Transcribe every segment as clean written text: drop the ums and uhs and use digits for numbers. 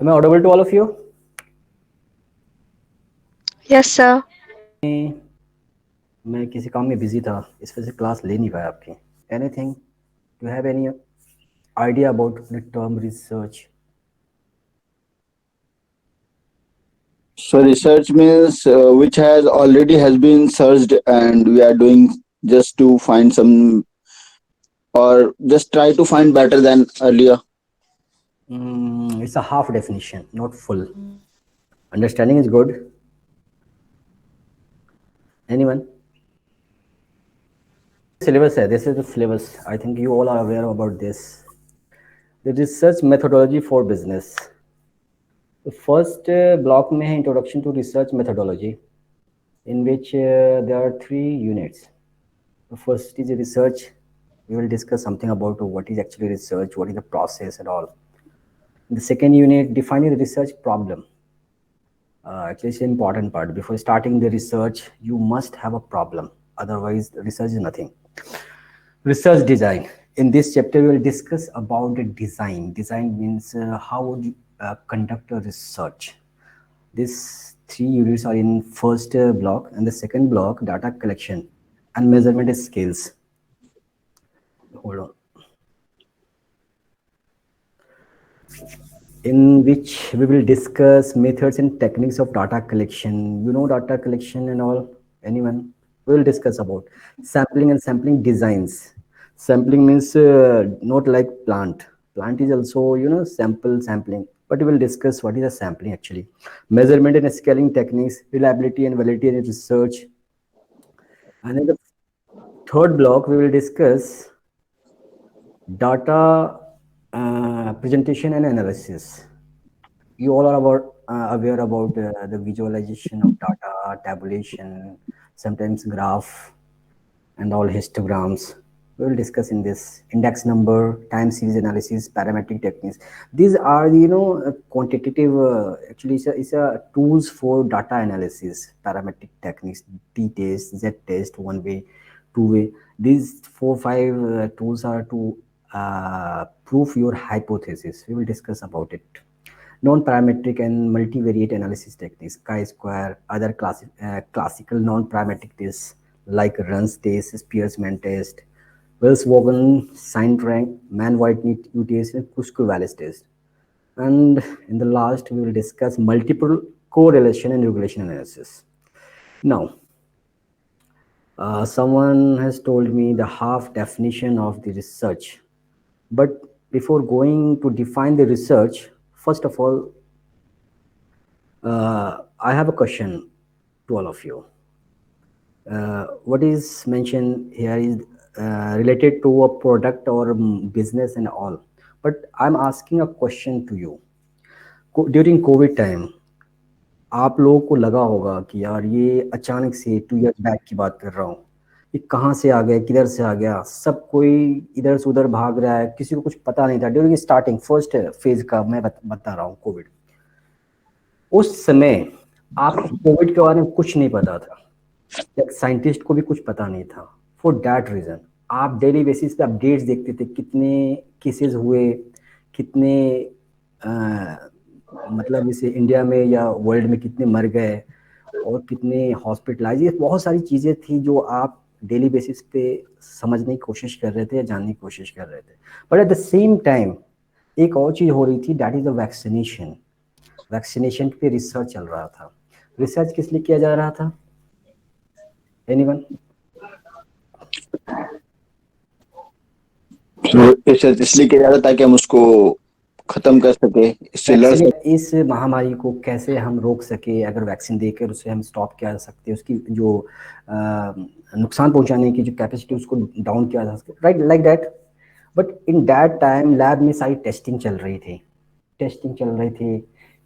Am I audible to all of you? Yes, sir. मैं किसी काम में बिजी था, इस वजह से क्लास ले नहीं पाया आपकी. Anything? Do you have any idea about the term research? So research means which has already has been searched and we are doing just to find some or just try to find better than earlier. It's a half definition, not full. Understanding is good. Anyone? Syllabus है. This is the syllabus. I think you all are aware about this. The research methodology for business. The first block में है introduction to research methodology, in which there are 3 units. The first is research. We will discuss something about what is actually research, what is the process and all. The second unit, defining the research problem. Actually, it's an important part. Before starting the research, you must have a problem. Otherwise, research is nothing. Research design. In this chapter, we will discuss about the design. Design means how would you conduct a research. These 3 units are in first block, and the second block, data collection and measurement skills. Hold on. In which we will discuss methods and techniques of data collection. You know data collection and all? Anyone? We will discuss about sampling and sampling designs. Sampling means not like plant. Plant is also, sampling. But we will discuss what is a sampling actually. Measurement and scaling techniques, reliability and validity in research. And in the third block, we will discuss data presentation and analysis. You all are aware about the visualization of data, tabulation, sometimes graph, and all histograms. We will discuss in this index number, time series analysis, parametric techniques. These are quantitative. Actually, it's a tools for data analysis, parametric techniques, t test, z test, one way, two way. These 4 5 tools are to prove your hypothesis. We will discuss about it. Non-parametric and multivariate analysis techniques, chi-square, other classical non-parametric tests like Run's test, Spearman test, Wells-Vaughan, Signed-Rank, Mann-Whitney test, and Kuskov-Wallis test. And in the last, we will discuss multiple correlation and regulation analysis. Now, someone has told me the half definition of the research. But before going to define the research, first of all, I have a question to all of you. What is mentioned here is related to a product or business and all. But I'm asking a question to you. During COVID time, आप लोगों को लगा होगा कि यार ये अचानक से 2 years बैक की बात कर रहा हूँ, ये कहाँ से आ गया, किधर से आ गया, सब कोई इधर से उधर भाग रहा है, किसी को कुछ पता नहीं था. ड्यूरिंग स्टार्टिंग फर्स्ट फेज का मैं बता रहा हूँ कोविड. उस समय आपको कोविड के बारे में कुछ नहीं पता था, एक साइंटिस्ट को भी कुछ पता नहीं था. फॉर दैट रीजन आप डेली बेसिस पे अपडेट्स देखते थे, कितने केसेस हुए, कितने मतलब जैसे इंडिया में या वर्ल्ड में कितने मर गए और कितने हॉस्पिटलाइज. ये बहुत सारी चीज़ें थी जो आप डेली बेसिस पे समझने की कोशिश कर रहे थे या जानने की कोशिश कर रहे थे. But at the same time एक और चीज़ हो रही थी, that is the vaccination. Vaccination पे रिसर्च चल रहा था. रिसर्च किस लिए किया जा रहा था? एनीवन? इसलिए किया जाता ताकि हम उसको खत्म कर सके, इससे लड़ सके. इस महामारी को कैसे हम रोक सके, अगर वैक्सीन देकर उसे हम स्टॉप किया जा सकते, उसकी जो नुकसान पहुंचाने की जो कैपेसिटी उसको डाउन किया जा सके, right, like that. But in that time lab में सारी टेस्टिंग चल रही थी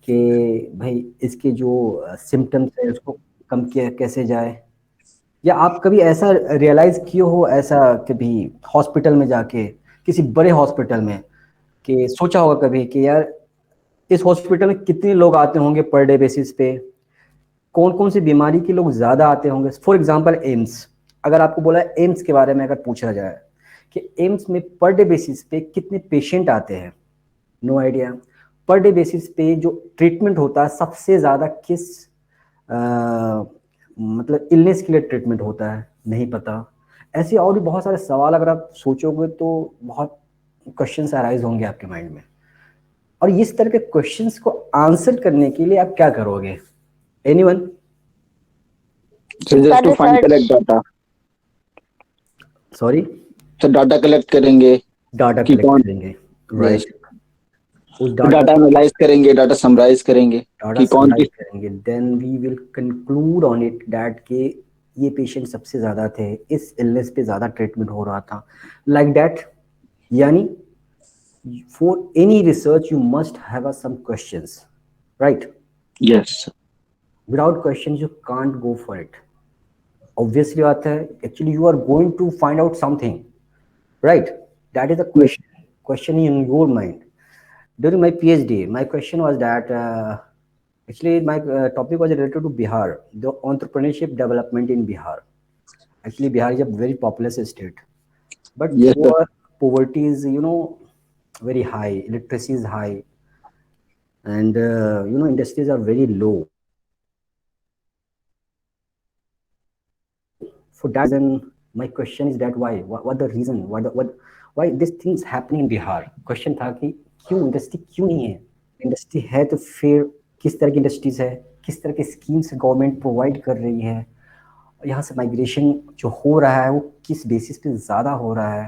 कि भाई इसके जो सिम्टम्स है उसको कम किया कैसे जाए. या आप कभी ऐसा रियलाइज किए हो, ऐसा कभी हॉस्पिटल में जाके, किसी बड़े हॉस्पिटल में, कि सोचा होगा कभी कि यार इस हॉस्पिटल में कितने लोग आते होंगे पर डे बेसिस पे, कौन कौन सी बीमारी के लोग ज़्यादा आते होंगे. फॉर एग्जांपल एम्स, अगर आपको बोला एम्स के बारे में अगर पूछा जाए कि एम्स में पर डे बेसिस पे कितने पेशेंट आते हैं, no idea. Per day basis पे जो ट्रीटमेंट होता है सबसे ज़्यादा किस मतलब इलनेस के लिए ट्रीटमेंट होता है, नहीं पता। ऐसे और भी बहुत सारे सवाल अगर आप सोचोगे तो बहुत क्वेश्चंस अराइज होंगे आपके माइंड में, और इस तरह के क्वेश्चंस को आंसर करने के लिए आप क्या करोगे? Anyone? So just sir to find collect research. data. Sorry? तो डाटा कलेक्ट करेंगे डाटा कि कलेक्ट कौन, करेंगे, यस, राइट। उस डाटा डाटा एनालाइज करेंगे, डाटा समराइज करेंगे डाटा कि कौन समराइज किस, करेंगे, then we will conclude on it that के ये पेशेंट सबसे ज़्यादा थे, इस इलनेस पे ज़्यादा ट्रीटमेंट हो रहा था, लाइक दैट। यानी for any research you must have some questions, right? Yes, without question you can't go for it. Obviously बात है, actually you are going to find out something, right? That is the question in your mind. During my PhD, my question was that actually my topic was related to Bihar, the entrepreneurship development in Bihar. Actually, Bihar is a very populous state, but yes sir, poverty is, very high, literacy is high, and industries are very low. For that reason, my question is that what the reason, why this things happening in Bihar? Question था कि क्यों industry क्यों नहीं है? Industry है तो फिर किस तरह की इंडस्ट्रीज है, किस तरह के स्कीम्स गवर्नमेंट प्रोवाइड कर रही है, यहाँ से माइग्रेशन जो हो रहा है वो किस बेसिस पे ज़्यादा हो रहा है?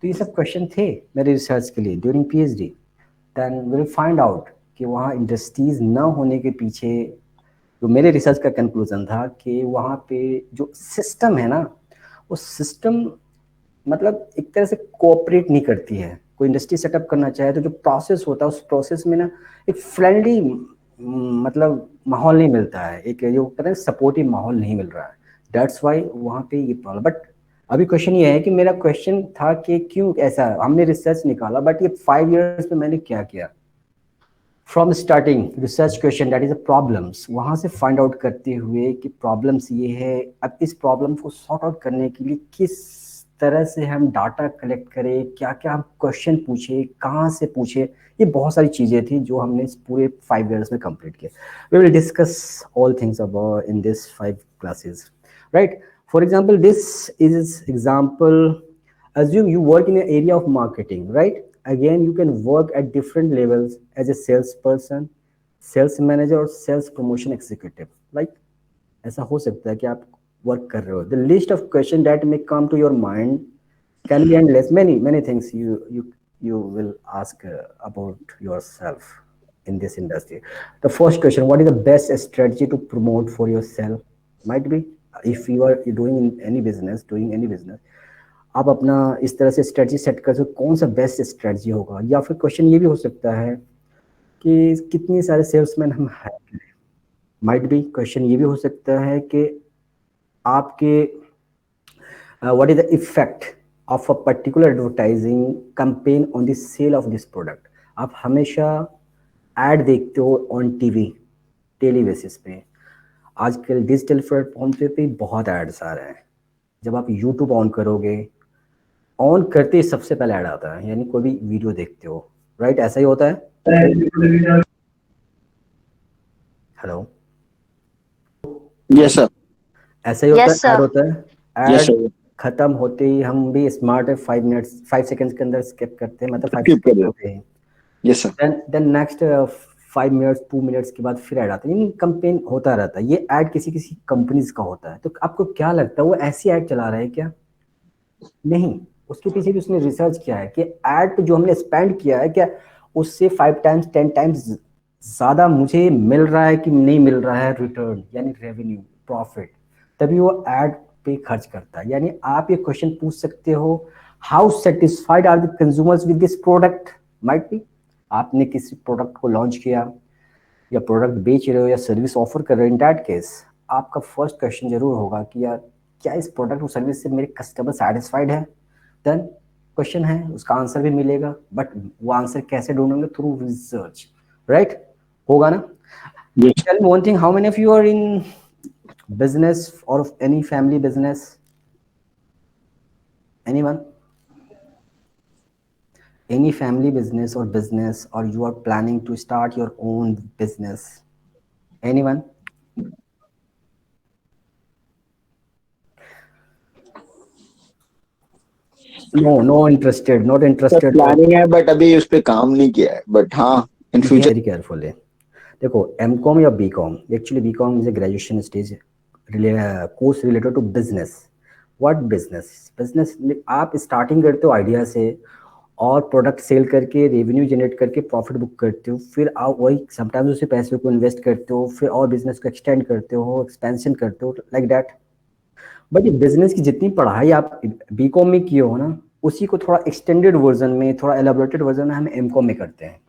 तो ये सब क्वेश्चन थे मेरे रिसर्च के लिए during PhD. Then will find out कि वहाँ इंडस्ट्रीज न होने के पीछे जो मेरे रिसर्च का कंक्लूजन था कि वहाँ पे जो सिस्टम है ना, वो सिस्टम मतलब एक तरह से कोऑपरेट नहीं करती है। कोई इंडस्ट्री सेटअप करना चाहे तो जो प्रोसेस होता है उस प्रोसेस में ना एक फ्रेंडली मतलब माहौल नहीं मिलता है, एक जो कहते हैं सपोर्टिव माहौल नहीं मिल रहा है। दैट्स वाई वहाँ पे ये प्रॉब्लम। बट अभी क्वेश्चन ये है कि मेरा क्वेश्चन था कि क्यों ऐसा है? हमने रिसर्च निकाला, बट ये 5 years में मैंने क्या किया? From starting research question that is a problems, वहाँ से फाइंड आउट करते हुए कि प्रॉब्लम्स ये है, अब इस प्रॉब्लम को सॉर्ट आउट करने के लिए किस तरह से हम डाटा कलेक्ट करें, क्या क्या हम क्वेश्चन पूछे, कहाँ से पूछे, ये बहुत सारी चीज़ें थी जो हमने इस पूरे 5 years में कंप्लीट किए। We will discuss all things about in this 5 classes, right? For example this is example, assume you work in an area of marketing, right? Again, you can work at different levels as a salesperson, sales manager, or sales promotion executive. Like ऐसा हो सकता है कि आप work कर रहे हो। The list of questions that may come to your mind can be endless. Many things you will ask about yourself in this industry. The first question: what is the best strategy to promote for yourself? Might be if you are doing any business, आप अपना इस तरह से strategy set कर सकते हो, कौन सा बेस्ट स्ट्रेटजी होगा? या फिर क्वेश्चन ये भी हो सकता है कि कितने सारे सेल्समैन हम हायर करें। माइट बी क्वेश्चन ये भी हो सकता है कि आपके what is the effect of a particular advertising campaign on the sale of this product. आप हमेशा ऐड देखते हो ऑन टीवी डेली बेसिस पे, आजकल डिजिटल प्लेटफॉर्म पे बहुत एड्स आ रहे हैं। जब आप यूट्यूब ऑन करोगे, ऑन करते ही सबसे पहले ऐड आता है, यानी कोई भी वीडियो देखते हो, राइट? ऐसा ही होता है। हेलो? यस सर, ऐसा ही होता यस है, ऐड सर। होता है, यस ऐड सर, खत्म होते ही हम भी स्मार्ट है, 5 मिनट्स 5 सेकेंड्स के अंदर स्किप करते हैं, मतलब फाइव स्किप कर सेकेंड दो, होते हैं। Yes sir, then next 5 minutes 2 minutes के बाद फिर ऐड आता है, यानी कंपेन होता रहता है। ये ऐड किसी किसी कंपनीज का होता है, तो आपको क्या लगता है वो ऐसी ऐड चला रहा है क्या? नहीं, उसके पीछे भी उसने रिसर्च किया है कि एड जो हमने स्पेंड किया है क्या उससे 5 टाइम्स 10 टाइम्स ज्यादा मुझे मिल रहा है कि नहीं मिल रहा है रिटर्न, यानी रेवेन्यू प्रॉफिट, तभी वो एड पे खर्च करता है। यानी आप ये क्वेश्चन पूछ सकते हो, how satisfied are the consumers with this product? Might be आपने किसी प्रोडक्ट को लॉन्च किया या प्रोडक्ट बेच रहे हो या सर्विस ऑफर कर रहे हो, इन दैट केस आपका फर्स्ट क्वेश्चन जरूर होगा कि यार क्या इस प्रोडक्ट और सर्विस से मेरे कस्टमर सेटिस्फाइड है? देन क्वेश्चन है, उसका आंसर भी मिलेगा, बट वो आंसर कैसे ढूंढोगे? Through research, right? होगा ना? Yes. Tell me one thing, how many of you are in business और any family business? Anyone? Any family business or business, or you are planning to start your own business? Anyone? No, no interested, not sir interested at all. Planning है but अभी उस पर काम नहीं किया है but हाँ इन फ्यूचर. Very carefully. देखो, एम कॉम या B com, actually B com is a graduation stage course related to business. What business? Business आप स्टार्टिंग करते हो आइडिया से, और प्रोडक्ट सेल करके रेवेन्यू जनरेट करके प्रॉफिट बुक करते हो, फिर आप वही समटाइम्स उसी पैसे को इन्वेस्ट करते हो, फिर और बिजनेस को एक्सटेंड करते हो, एक्सपेंशन करते हो, लाइक दैट. बट ये बिजनेस की जितनी पढ़ाई आप बीकॉम में किए हो ना, उसी को थोड़ा एक्सटेंडेड वर्जन में, थोड़ा एलाबोरेटेड वर्जन में हम एमकॉम में करते हैं,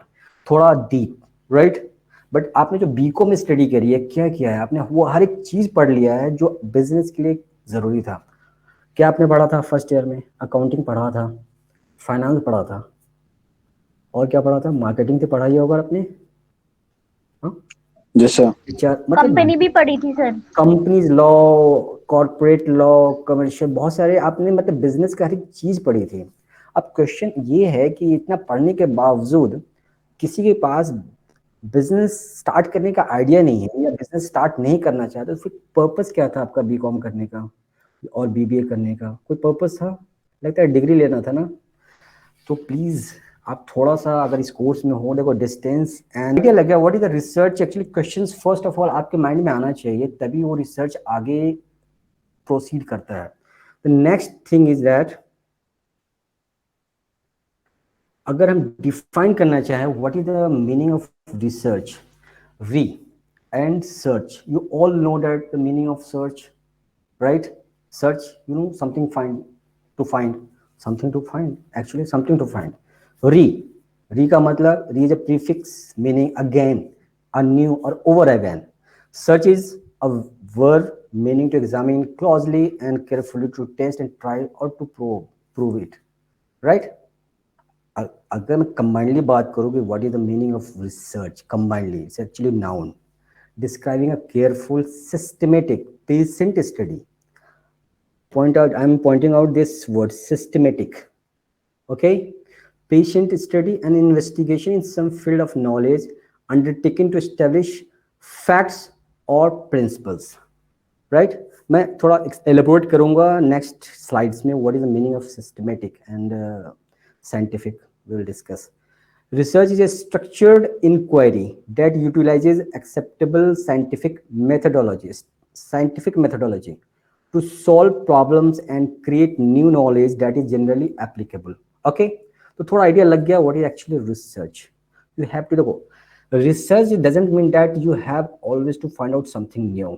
थोड़ा डीप, राइट. बट आपने जो बीकॉम में स्टडी करी है, क्या किया है आपने, वो हर एक चीज पढ़ लिया है जो बिजनेस के लिए जरूरी था. क्या आपने पढ़ा था फर्स्ट ईयर में? अकाउंटिंग पढ़ा था, फाइनेंस पढ़ा था, और क्या पढ़ा था? मार्केटिंग तो पढ़ाई होगा आपने. हाँ, जैसा मतलब कंपनी भी पढ़ी थी sir. Companies law, corporate law, commercial, बहुत सारे आपने मतलब बिजनेस का हर एक चीज पढ़ी थी. अब क्वेश्चन ये है कि इतना पढ़ने के बावजूद किसी के पास बिजनेस स्टार्ट करने का आइडिया नहीं है, या बिजनेस स्टार्ट नहीं करना चाहते, तो फिर पर्पस क्या था आपका बीकॉम करने का और बीबीए करने का? कोई पर्पस था? लगता है डिग्री लेना था ना. तो प्लीज आप थोड़ा सा अगर इस कोर्स में हो, देखो डिस्टेंस एंड आइडिया लगे what is the research, actually questions first of all आपके माइंड में आना चाहिए, तभी वो रिसर्च आगे प्रोसीड करता है. The next thing is that, अगर हम डिफाइन करना चाहें what is the meaning of research, री and search, you all know that the meaning of search, right? Search, you know, something find, to find, something to find, actually something to find. Re, re का मतलब, re is a prefix meaning again, anew or over again. Search is a verb meaning to examine closely and carefully, to test and try or to prove it, right? अगर मैं combinedly बात करूँ कि what is the meaning of research, combinedly it's actually noun describing a careful, systematic, patient study. I'm pointing out this word, systematic. Okay, patient study and investigation in some field of knowledge undertaken to establish facts or principles, right? मैं थोड़ा elaborate करूंगा next slides में what is the meaning of systematic and scientific we will discuss. Research is a structured inquiry that utilizes acceptable scientific methodology to solve problems and create new knowledge that is generally applicable. Okay, तो थोड़ा idea लग गया what is actually research. You have to go. Research doesn't mean that you have always to find out something new,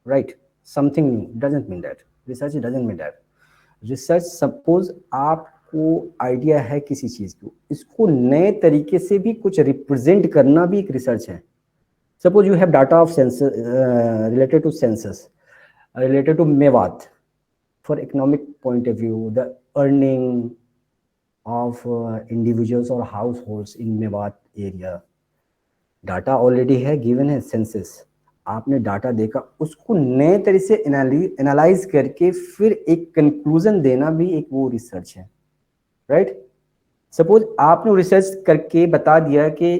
right? Something new doesn't mean that. Research doesn't mean that. Research, suppose आपको idea है किसी चीज को, इसको नए तरीके से भी कुछ रिप्रेजेंट करना भी एक रिसर्च है. Suppose you have data of census related to census, related to Mewat, for economic point of view, the earning of individuals or households in Mewat area. Data already है, गिवन है, census. आपने data देखा, उसको नए तरह से analyse करके फिर एक कंक्लूजन देना भी एक वो रिसर्च है, राइट? सपोज आपने रिसर्च करके बता दिया कि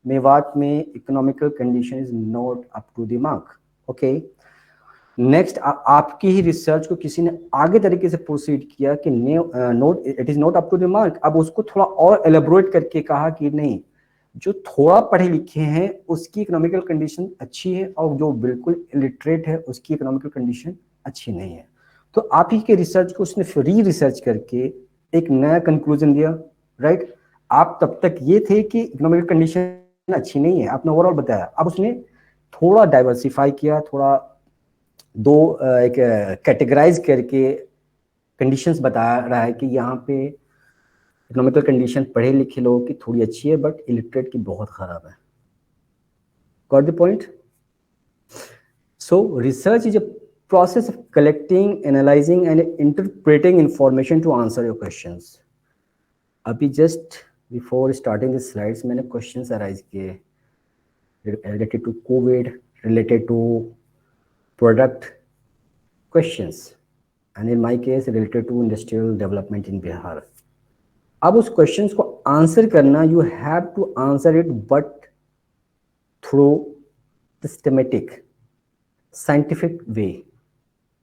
मेवात में economical condition is not up to the mark. Okay, next आपकी ही रिसर्च को किसी ने आगे तरीके से प्रोसीड किया कि not it is not up to the mark. अब उसको थोड़ा और एलेबोरेट करके कहा कि नहीं, जो थोड़ा पढ़े लिखे हैं उसकी इकोनॉमिकल कंडीशन अच्छी है, और जो बिल्कुल इलिटरेट है उसकी इकोनॉमिकल कंडीशन अच्छी नहीं है. तो आप ही के रिसर्च को उसने फ्री रिसर्च करके एक नया कंक्लूजन दिया, राइट? आप तब तक ये थे कि इकोनॉमिकल कंडीशन अच्छी नहीं है, आपने ओवरऑल बताया. अब उसने थोड़ा डाइवर्सिफाई किया, थोड़ा दो एक कैटेगराइज करके कंडीशंस बता रहा है कि यहाँ पे इकोनॉमिकल कंडीशन पढ़े लिखे लोगों की थोड़ी अच्छी है, बट इलिटरेट की बहुत खराब है. Got the point? So research is a process of collecting, analyzing and interpreting information to answer your questions. अभी just before starting the slides मैंने questions arise किए related to COVID, related to product questions, and in my case related to industrial development in Bihar. अब उस question को answer करना, you have to answer it but through systematic scientific way.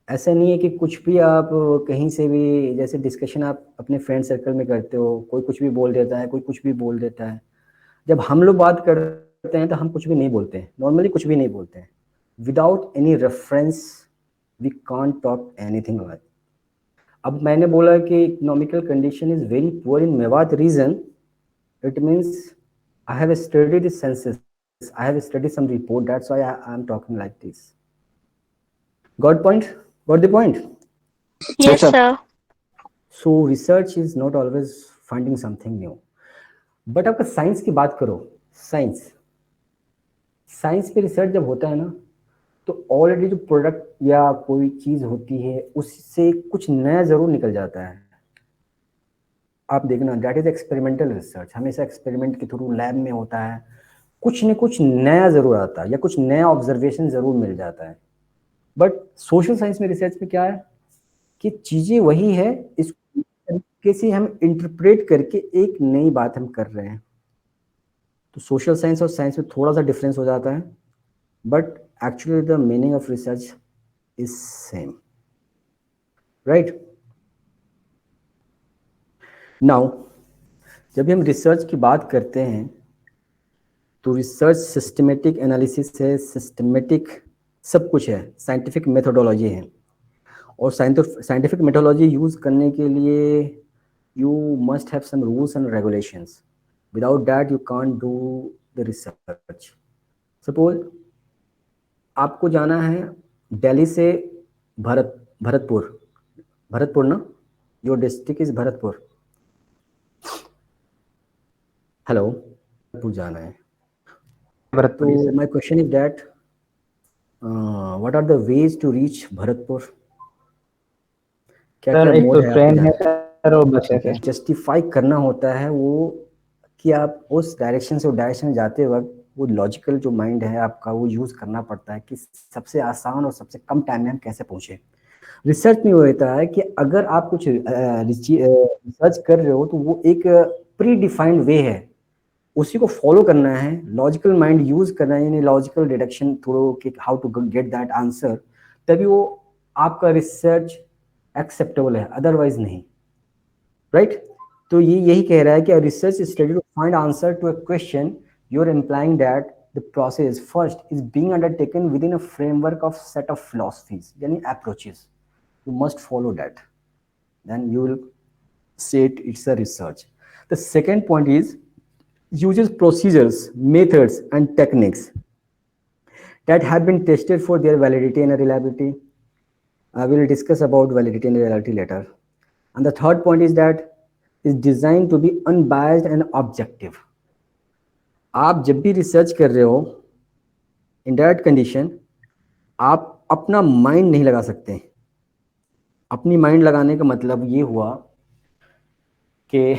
ऐसा नहीं है कि कुछ भी आप कहीं से भी, जैसे डिस्कशन आप अपने फ्रेंड सर्कल में करते हो, कोई कुछ भी बोल देता है, कोई कुछ भी बोल देता है। जब हम लोग बात करते हैं तो हम कुछ भी नहीं बोलते हैं, नॉर्मली कुछ भी नहीं बोलते हैं। Without any reference we can't talk anything. अब मैंने बोला कि economical condition is very poor in Mewat region, it means I have studied the census, I have studied some report, that's why I am talking like this. Got point? Got the point? Yes, Yes, sir. sir. So research is not always finding something new. But आपका science की बात करो, science science पे research जब होता है ना, तो ऑलरेडी जो प्रोडक्ट या कोई चीज़ होती है उससे कुछ नया ज़रूर निकल जाता है। आप देखना, दैट इज एक्सपेरिमेंटल रिसर्च, हमेशा एक्सपेरिमेंट के थ्रू लैब में होता है, कुछ न कुछ नया ज़रूर आता है या कुछ नया ऑब्जर्वेशन ज़रूर मिल जाता है। बट सोशल साइंस में रिसर्च में क्या है कि चीज़ें वही है, इस तरीके से हम इंटरप्रेट करके एक नई बात हम कर रहे हैं। तो सोशल साइंस और साइंस में थोड़ा सा डिफरेंस हो जाता है, but actually the meaning of research is same, right? Now जब भी हम रिसर्च की बात करते हैं तो रिसर्च सिस्टमेटिक एनालिसिस है, सिस्टमेटिक सब कुछ है, साइंटिफिक मेथोडोलॉजी है। और साइंटिफिक मेथोडोलॉजी यूज़ करने के लिए you must have some rules and regulations, without that you can't do the research. Suppose आपको जाना है दिल्ली से भरतपुर, भरतपुर ना, your district is Bharatpur, hello, Bharatpur जाना है। भरतपुर तो my question is that what are the ways to reach Bharatpur? क्या सर, क्या एक मोड तो है आपके ट्रेन है जाने? सर और बस है सर। जस्टिफाई करना होता है वो कि आप उस डायरेक्शन से उस डायरेक्शन में जाते वक्त वो लॉजिकल जो माइंड है आपका वो यूज़ करना पड़ता है कि सबसे आसान और सबसे कम टाइम में हम कैसे पहुँचे। रिसर्च में होता है कि अगर आप कुछ रिसर्च कर रहे हो तो वो एक प्री डिफाइंड वे है, उसी को फॉलो करना है, लॉजिकल माइंड यूज करना है, यानी लॉजिकल डिडक्शन थ्रू कि how to get that answer, तभी वो आपका रिसर्च एक्सेप्टेबल है, अदरवाइज नहीं, राइट? तो ये यही कह रहा है कि research study to find answer to a question, you are implying that the process first is being undertaken within a framework of set of philosophies, यानी approaches, you must follow that, then you will say it's a research. The second point is uses procedures, methods and techniques that have been tested for their validity and reliability. I will discuss about validity and reliability later. And the third point is that is designed to be unbiased and objective. आप जब भी research कर रहे हो in that condition, आप अपना mind नहीं लगा सकते। अपनी माइंड लगाने का मतलब ये हुआ कि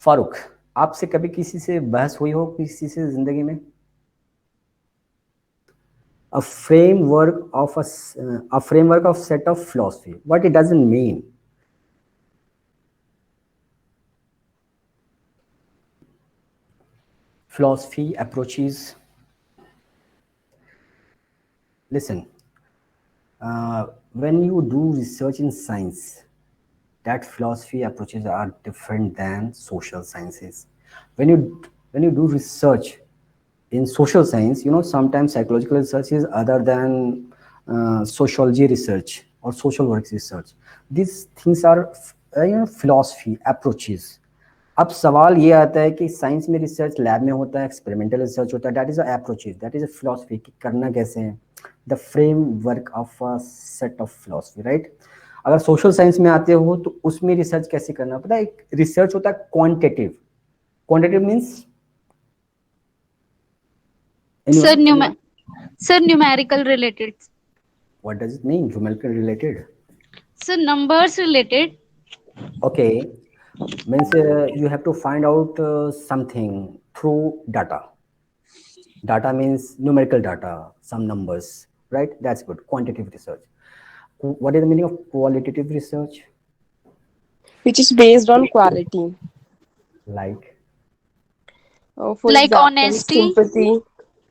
फारूक, आपसे कभी किसी से बहस हुई हो किसी से जिंदगी में? a framework of a framework of set of philosophy, what it doesn't mean? Philosophy approaches, listen, when you do research in science, that philosophy approaches are different than social sciences. When you do research in social science, you know, sometimes psychological research is other than sociology research or social work research. These things are philosophy approaches. अब सवाल ये आता है कि science में research lab में होता है, एक्सपेरिमेंटल रिसर्च होता है, that is approaches, that is a philosophy कि करना कैसे है, the framework of a set of philosophy, right? अगर सोशल साइंस में आते हो तो उसमें रिसर्च कैसे करना पता है? एक रिसर्च होता है quantitative. Quantitative means Sir, sir, numerical related. what does it mean? Numerical related? Sir, numbers related. Okay, means you have to find out something through data. Data means numerical data, some numbers, right? That's good. Quantitative research. What is the meaning of qualitative research? which is based on quality. Like, For Like example, honesty. sympathy,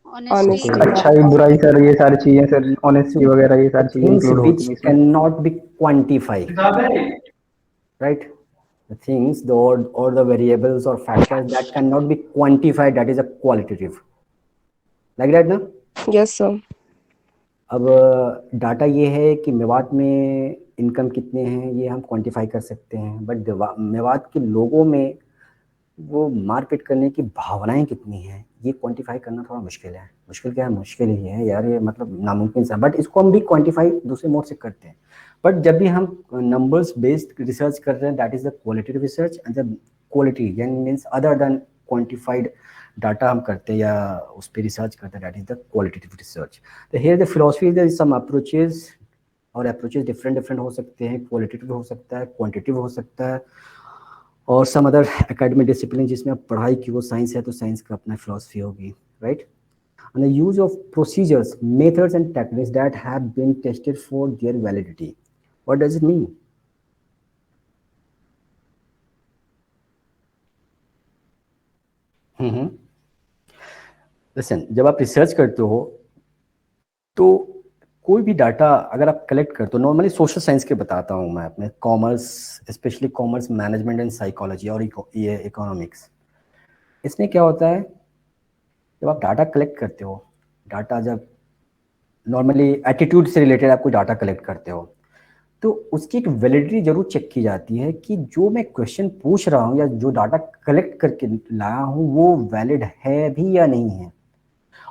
Honesty. honesty. okay, Yeah. अच्छाई बुराई sir, ये सारी चीजें sir, honesty so वगैरह ये the सारी चीजें things include होती which हैं इसमें. cannot be quantified, right? The things, or the variables or factors that cannot be quantified, that is a qualitative. Like that, ना? Yes, sir. अब डाटा ये है कि मेवात में इनकम कितने हैं, ये हम क्वांटिफाई कर सकते हैं, बट मेवात के लोगों में वो मारपीट करने की भावनाएं कितनी हैं, ये क्वांटिफाई करना थोड़ा मुश्किल है. मुश्किल क्या है, मुश्किल ही है यार, ये मतलब नामुमकिन सा. बट इसको हम भी क्वांटिफाई दूसरे मोड से करते हैं. बट जब भी हम नंबर्स बेस्ड रिसर्च कर रहे हैं, that is the qualitative research. And the quality means other than quantified data हम करते हैं या उस पर रिसर्च करते हैं, that is the qualitative research. तो here the philosophy is some approaches, और अप्रोचेज डिफरेंट हो सकते हैं. क्वालिटेटिव हो सकता है, क्वांटिटेटिव हो सकता है, और सम अदर एकेडमिक डिसिप्लिन जिसमें आप पढ़ाई की वो साइंस है तो साइंस का अपना फिलॉसफी होगी, right? And the use of procedures, methods and techniques that have been tested for their validity. What does it mean? Listen, जब आप रिसर्च करते हो तो कोई भी डाटा अगर आप कलेक्ट करते हो, नॉर्मली सोशल साइंस के बताता हूँ मैं, अपने commerce, specially commerce management and psychology और ये इकोनॉमिक्स, इसमें क्या होता है, जब आप डाटा कलेक्ट करते हो, डाटा जब नॉर्मली एटीट्यूड से रिलेटेड आप कोई डाटा कलेक्ट करते हो, तो उसकी एक वैलिडिटी जरूर चेक की जाती है कि जो मैं क्वेश्चन पूछ रहा हूँ या जो डाटा कलेक्ट करके लाया हूँ वो वैलिड है भी या नहीं है.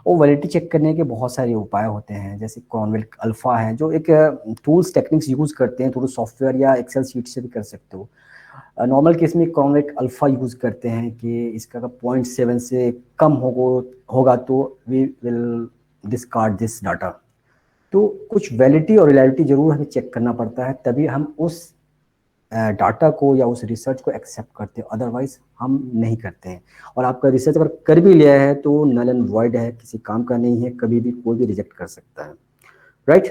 और वैलिडिटी चेक करने के बहुत सारे उपाय होते हैं, जैसे कॉन्वेल अल्फा है, जो एक टूल्स टेक्निक्स यूज करते हैं थ्रू सॉफ्टवेयर या एक्सेल शीट से भी कर सकते हो. नॉर्मल केस में कॉन्वेक अल्फा यूज करते हैं कि इसका अगर 0.7 से कम होगा तो we will discard this data. तो कुछ वैलिडिटी और रियलिटी जरूर हमें चेक करना पड़ता है, तभी हम उस डाटा को या उस रिसर्च को एक्सेप्ट करते हैं, अदरवाइज हम नहीं करते हैं. और आपका रिसर्च अगर कर भी लिया है तो नल एंड वॉइड है, किसी काम का नहीं है, कभी भी कोई भी रिजेक्ट कर सकता है, राइट?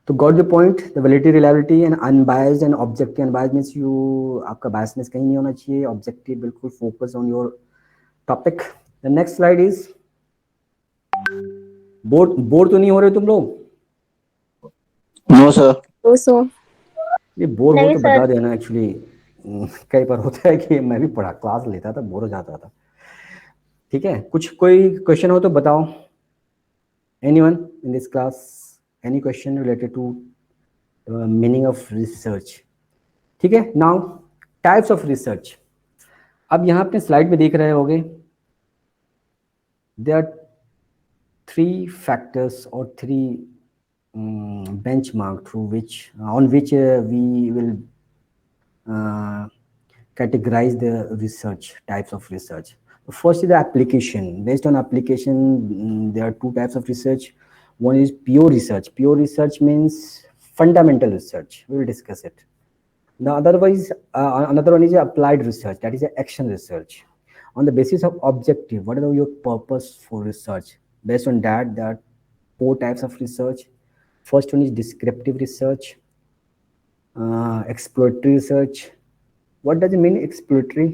तो got the point, the validity, reliability and unbiased and objective. Unbiased means you, आपका बायसनेस कहीं नहीं होना चाहिए, ऑब्जेक्टिव बिल्कुल focus on your topic. The next slide is, bore तो नहीं हो रहे तुम लोग? No, sir. No, sir. ये बोर हो नहीं तो सर. बता देना. एक्चुअली कई बार होता है कि मैं भी पढ़ा क्लास लेता था, बोर हो जाता था. ठीक है, कुछ कोई क्वेश्चन हो तो बताओ. Anyone in this class, any question related to meaning of research? ठीक है, नाउ टाइप्स ऑफ रिसर्च. अब यहाँ अपने स्लाइड में देख रहे होगे, there are 3 factors or 3 benchmark through which on which we will categorize the research, types of research. First is the application. Based on application, there are 2 types of research. One is pure research. Pure research means fundamental research. We will discuss it. The otherwise, another one is applied research. That is the action research. On the basis of objective, what are your purpose for research? Based on that, there are 4 types of research. First one is descriptive research, exploratory research. What does it mean exploratory?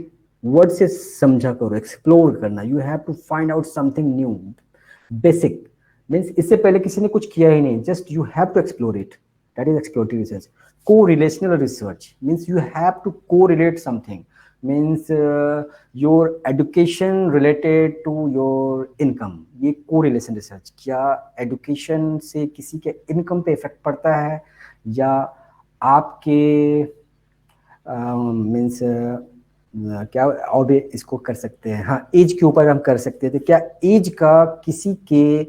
Word से समझा करो, explore करना. You have to find out something new, basic. Means इससे पहले किसी ने कुछ किया ही नहीं, just you have to explore it. That is exploratory research. Co-relational research means you have to correlate something. Means your education related to your income. ये co-relation research. क्या education से किसी के income पे effect पड़ता है या आपके मीन्स क्या और भी इसको कर सकते हैं. हाँ, एज के ऊपर हम कर सकते थे. क्या एज का किसी के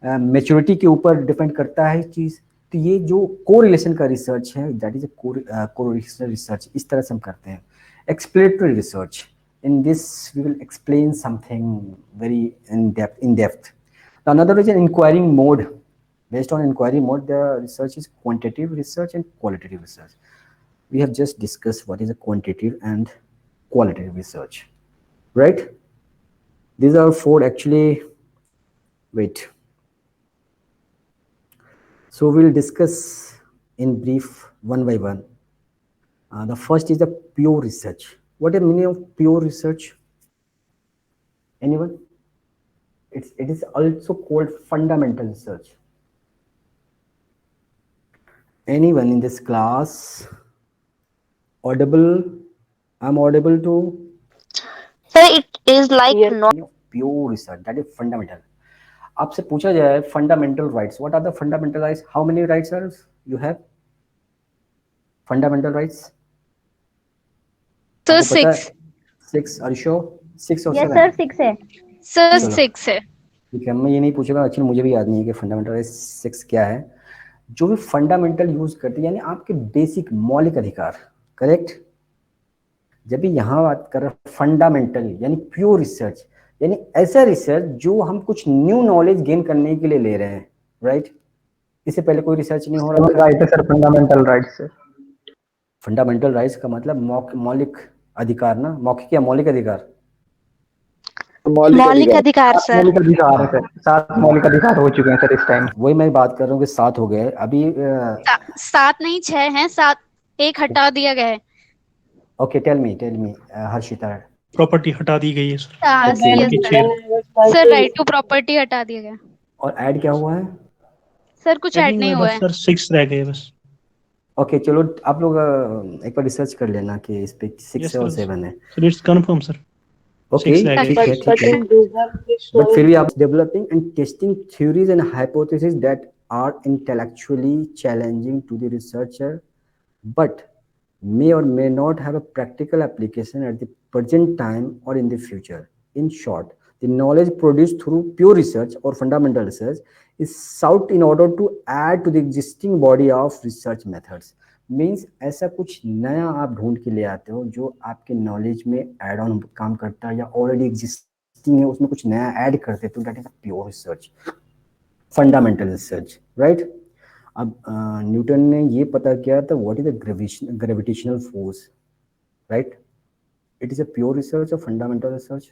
मेच्योरिटी के ऊपर डिपेंड करता है चीज? तो ये जो कोरिलेशन का रिसर्च है, दैट इज कोरिलेशन रिसर्च. इस तरह से हम करते हैं. Explanatory research, in this we will explain something very in depth. Another is an inquiring mode. Based on inquiry mode, the research is quantitative research and qualitative research. We have just discussed what is a quantitative and qualitative research, right? These are 4 actually. Wait, so we'll discuss in brief one by one. The first is the pure research. What is the meaning of pure research? Anyone? It is also called fundamental research. Anyone in this class audible? I'm audible to? Sir, it is like Yes. not Pure research, that is fundamental. आपसे पूछा जाए fundamental rights, what are the fundamental rights? How many rights are you have? Fundamental rights sir आपको पता है? 6. 6. Are you sure? 6 और 7? yes sir 6 है sir चलो। 6 है. ठीक है, मैं ये नहीं पूछूंगा, एक्चुअली मुझे भी याद नहीं है कि फंडामेंटल राइट्स 6 क्या है. जो भी फंडामेंटल यूज करते हैं यानी आपके बेसिक मौलिक अधिकार, करेक्ट. जब भी यहाँ बात कर रहे फंडामेंटल यानी प्योर रिसर्च, यानी ऐसा रिसर्च जो हम कुछ न्यू नॉलेज गेन करने के लिए ले रहे हैं, राइट. इससे पहले कोई रिसर्च नहीं हो रहा था. राइट है सर, फंडामेंटल राइट्स से। फंडामेंटल राइट्स का मतलब मौलिक अधिकार ना, मौखिक या मौलिक अधिकार? मौलिक अधिकार सर मौलिक अधिकार है सर, 7 मौलिक अधिकार हो चुके हैं सर इस टाइम। वही मैं बात कर रहा हूँ कि 7 हो गए अभी. 7 नहीं 6 हैं. 7 एक हटा दिया गया है. Okay, tell me Harshita. Property हटा दी गई है sir. Okay. Yes sir. Sir right to property हटा दिया गया. और ऐड क्या हुआ है? सर कुछ ऐड नहीं हुआ है. सर 6 रह गए बस। ओके चलो, आप लोग एक बार रिसर्च कर लेना कि इस पे 6 Yes, है और sir. 7 है. Sir it's confirm sir. Okay 6 रह ठीक गए। है ठीक है. बट फिर भी आप developing and testing theories and hypothesis that are intellectually challenging to the researcher but may or may not have a practical application at the present time or in the future. In short, the knowledge produced through pure research or fundamental research is sought in order to add to the existing body of research methods. Means ऐसा कुछ नया आप ढूंढ के ले आते हो जो आपके नॉलेज में एड ऑन काम करता है या ऑलरेडी एग्जिस्टिंग है उसमें कुछ नया ऐड करते तो that is a pure research, fundamental research, right. अब न्यूटन ने ये पता किया था what is the gravitational force, right. It is a pure research और fundamental research,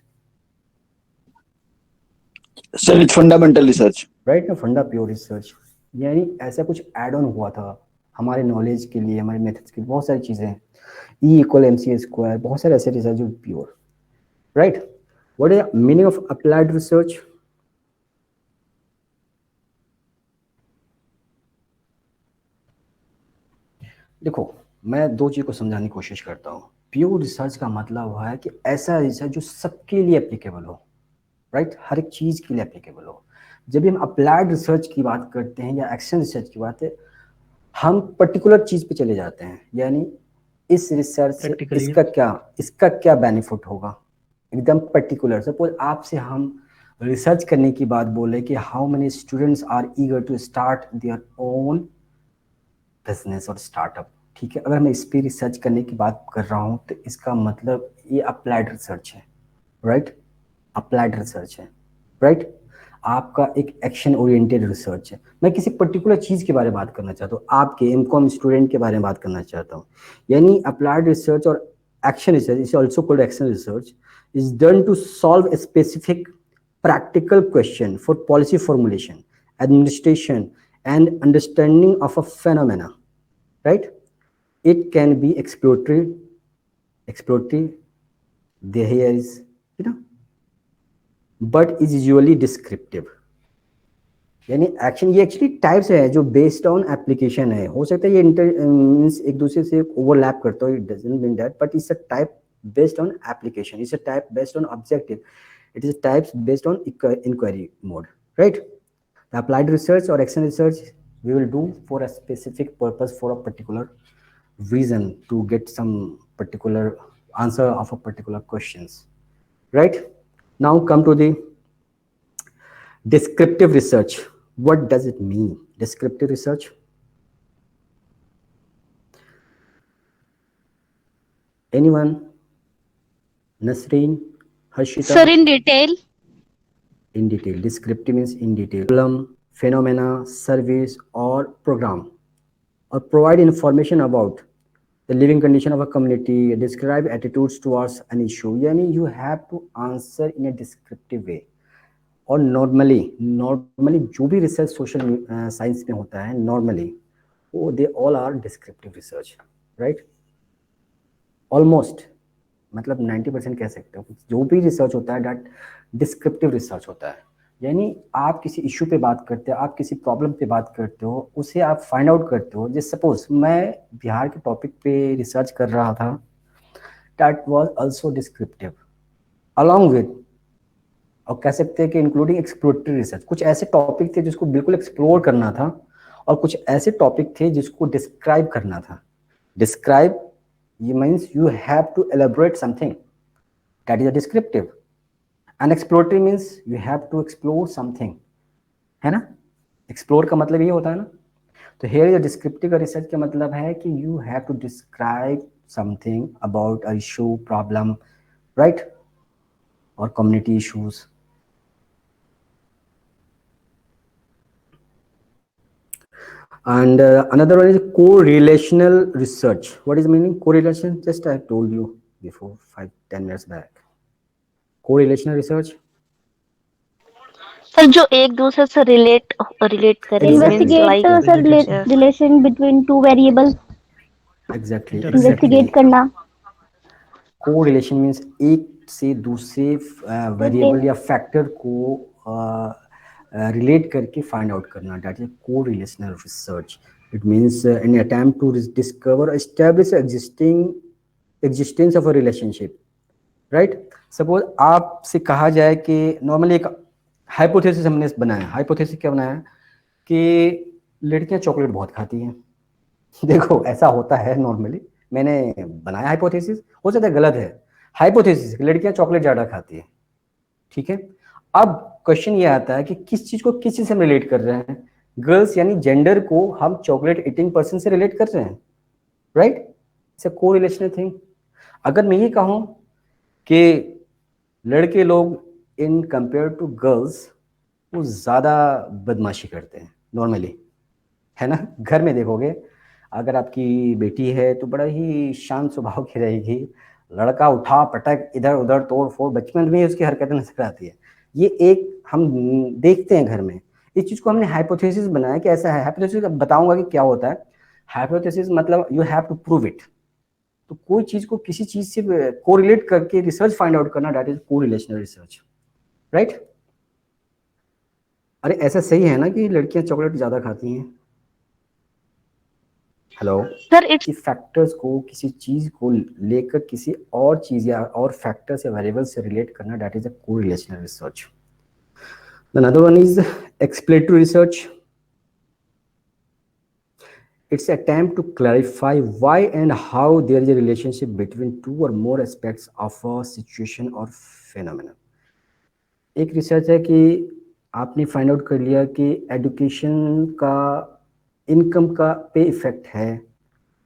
Sir, it's fundamental research. Right ना. फंडा प्योर रिसर्च यानी ऐसा कुछ ऐड ऑन हुआ था हमारे नॉलेज के लिए, हमारे मेथड्स के लिए. बहुत सारी चीजें हैं, E = mc², बहुत सारे ऐसे रिसर्च जो pure, right. What is meaning of applied research? देखो मैं 2 चीज को समझाने की कोशिश करता हूँ. प्योर रिसर्च का मतलब हुआ है कि ऐसा रिसर्च जो सबके लिए एप्लीकेबल हो, राइट. हर एक चीज के लिए एप्लीकेबल हो. जब भी हम अप्लाइड रिसर्च की बात करते हैं या एक्शन रिसर्च की बात है, हम पर्टिकुलर चीज पे चले जाते हैं, यानी इस रिसर्च से इसका क्या बेनिफिट होगा, एकदम पर्टिकुलर. सपोज आपसे हम रिसर्च करने की बात बोले कि how many students are eager to start their own business और स्टार्टअप, ठीक है. अगर मैं इस पे रिसर्च करने की बात कर रहा हूँ तो इसका मतलब ये अप्लाइड रिसर्च है, राइट. अप्लाइड रिसर्च है, राइट. आपका एक एक्शन ओरिएंटेड रिसर्च है. मैं किसी पर्टिकुलर चीज के बारे में बात करना चाहता हूँ, आपके एमकॉम स्टूडेंट के बारे में बात करना चाहता हूँ. यानी अप्लाइड रिसर्च और action research is also called action research is done to solve a specific practical question for policy formulation, administration, and understanding of a phenomena, right. It can be exploratory, there is, but is usually descriptive. यानी action ये actually types है जो based on application है. हो सकता है ये means एक दूसरे से ओवरलैप करता हो, it doesn't mean that, but it's a type based on application, it's a type based on objective, it is types based on inquiry mode, right. The applied research or action research we will do for a specific purpose, for a particular reason, to get some particular answer of a particular questions, right. Now come to the descriptive research. What does it mean, descriptive research? Anyone? Nasreen, Harshita? Sir, in detail. In detail. Descriptive means in detail. Problem, phenomena, service, or program, or provide information about the living condition of a community, describe attitudes towards an issue. Yani you have to answer in a descriptive way. और normally जो भी research social science में होता है normally, they all are descriptive research, right. Almost, मतलब 90% कह सकते हो, जो भी रिसर्च होता है दैट डिस्क्रिप्टिव रिसर्च होता है। यानी आप किसी इशू पे बात करते हो, आप किसी प्रॉब्लम पे बात करते हो, उसे आप फाइंड आउट करते हो। जैसे सपोज मैं बिहार के टॉपिक पे रिसर्च कर रहा था, that was also descriptive along with, और कह सकते हैं कि इंक्लूडिंग एक्सप्लोरेटरी रिसर्च। कुछ ऐसे टॉपिक थे जिसको बिल्कुल एक्सप्लोर करना था, और कुछ ऐसे टॉपिक थे जिसको डिस्क्राइब करना था। डिस्क्राइब ये means you have to elaborate something, that is a descriptive. And exploratory means you have to explore something, है ना। एक्सप्लोर का मतलब ये होता है ना। तो हेयर इज डिस्क्रिप्टिव रिसर्च का मतलब है कि you have to describe something about a issue, problem, right, और community issues. And another one is correlational research. What is meaning correlation? Just I told you before 5-10 minutes back. Correlational research. Sir जो एक दूसरे से relate करे, means Exactly. Like sir relation between two variable Exactly. Investigate करना। Correlation means एक से दूसरे variable या फैक्टर को रिलेट करके फाइंड आउट करना, that is correlational research. It means an attempt to discover establish existence of a relationship, right. Suppose आपसे कहा जाए कि नॉर्मली एक हाइपोथेसिस हमने बनाया। हाइपोथेसिस क्या बनाया कि लड़कियां चॉकलेट बहुत खाती हैं। देखो ऐसा होता है नॉर्मली, मैंने बनाया हाइपोथेसिस, हो सकता है गलत है। हाइपोथेसिस लड़कियां चॉकलेट ज्यादा खाती हैं, ठीक है। अब क्वेश्चन ये आता है कि किस चीज को किस चीज से हम रिलेट कर रहे हैं। गर्ल्स यानी जेंडर को हम चॉकलेट ईटिंग पर्सन से रिलेट कर रहे हैं, right. It's a correlational thing. अगर मैं ये कहूं कि लड़के लोग इन कंपेयर टू गर्ल्स वो ज्यादा बदमाशी करते हैं नॉर्मली, है ना। घर में देखोगे अगर आपकी बेटी है तो बड़ा ही शांत स्वभाव की रहेगी। लड़का उठा पटक इधर उधर तोड़ फोड़, बचपन में ही उसकी हरकतें नजर आती है। ये एक हम देखते हैं घर में। इस चीज को हमने हाइपोथेसिस बनाया कि ऐसा है। हाइपोथेसिस बताऊंगा कि क्या होता है। हाइपोथेसिस मतलब you have to prove it. तो कोई चीज को किसी चीज से कोरिलेट करके रिसर्च फाइंड आउट करना, that is correlational research, right. अरे ऐसा सही है ना कि लड़कियां चॉकलेट ज्यादा खाती हैं। हेलो। सर इट्स कि फैक्टर्स को किसी चीज को लेकर किसी और चीज या और फैक्टर्स या वेरिएबल से रिलेट करना, that is a correlational research. Another one is exploratory research. It's an attempt to clarify why and how there is a relationship between two or more aspects of a situation or phenomenon. एक research है कि आपने find out कर लिया कि education का income का पे इफेक्ट है,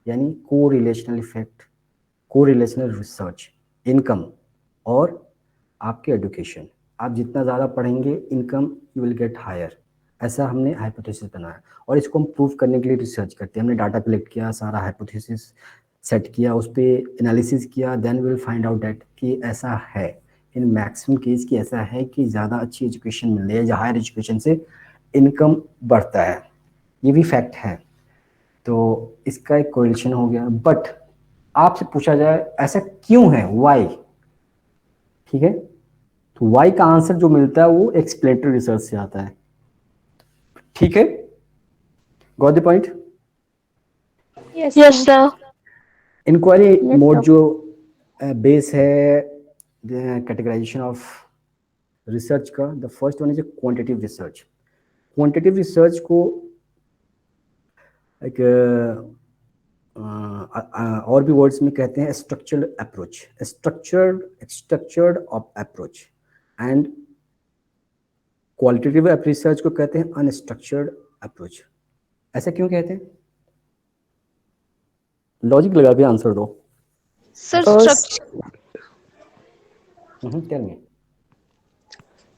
यानी correlational effect. Correlational research, income और आपके एजुकेशन। आप जितना ज़्यादा पढ़ेंगे income you will get higher, ऐसा हमने हाइपोथेसिस बनाया। और इसको हम प्रूव करने के लिए रिसर्च करते हैं। हमने डाटा कलेक्ट किया, सारा हाइपोथेसिस सेट किया, उस पर एनालिसिस किया, then we will find out that कि ऐसा है इन मैक्सिमम केस की ऐसा है कि ज़्यादा अच्छी एजुकेशन मिलने या हायर एजुकेशन से इनकम बढ़ता है। ये भी फैक्ट है। तो इसका एक कोरिलेशन हो गया। बट आपसे पूछा जाए ऐसा क्यों है, वाई, ठीक है, तो वाई का आंसर जो मिलता है वो एक्सप्लेनेटरी रिसर्च से आता है, ठीक है। Got the point. Yes sir. Inquiry mode जो बेस है कैटेगराइजेशन ऑफ रिसर्च का, the first one is quantitative research. Quantitative research को एक और भी वर्ड्स में कहते हैं structured approach, structured approach. And qualitative research को कहते हैं अनस्ट्रक्चर्ड अप्रोच। ऐसा क्यों कहते हैं? लॉजिक लगा के आंसर दो। Sir tell me.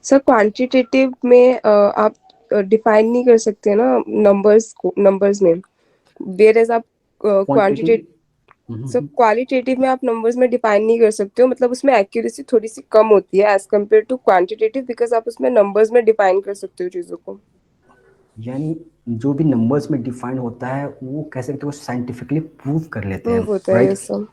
Sir quantitative में आप डिफाइन नहीं कर सकते ना नंबर्स में, वेयर एज आप क्वांटिटेटिव, सर क्वालिटेटिव में आप नंबर्स में डिफाइन नहीं कर सकते हो। मतलब उसमें एक्यूरेसी थोड़ी सी कम होती है as compare to quantitative, because आप उसमें नंबर्स में डिफाइन कर सकते हो चीजों को। यानी जो भी नंबर्स में डिफाइन होता है वो कह सकते हो साइंटिफिकली प्रूव कर लेते हैं, होता है राइट। ये सब।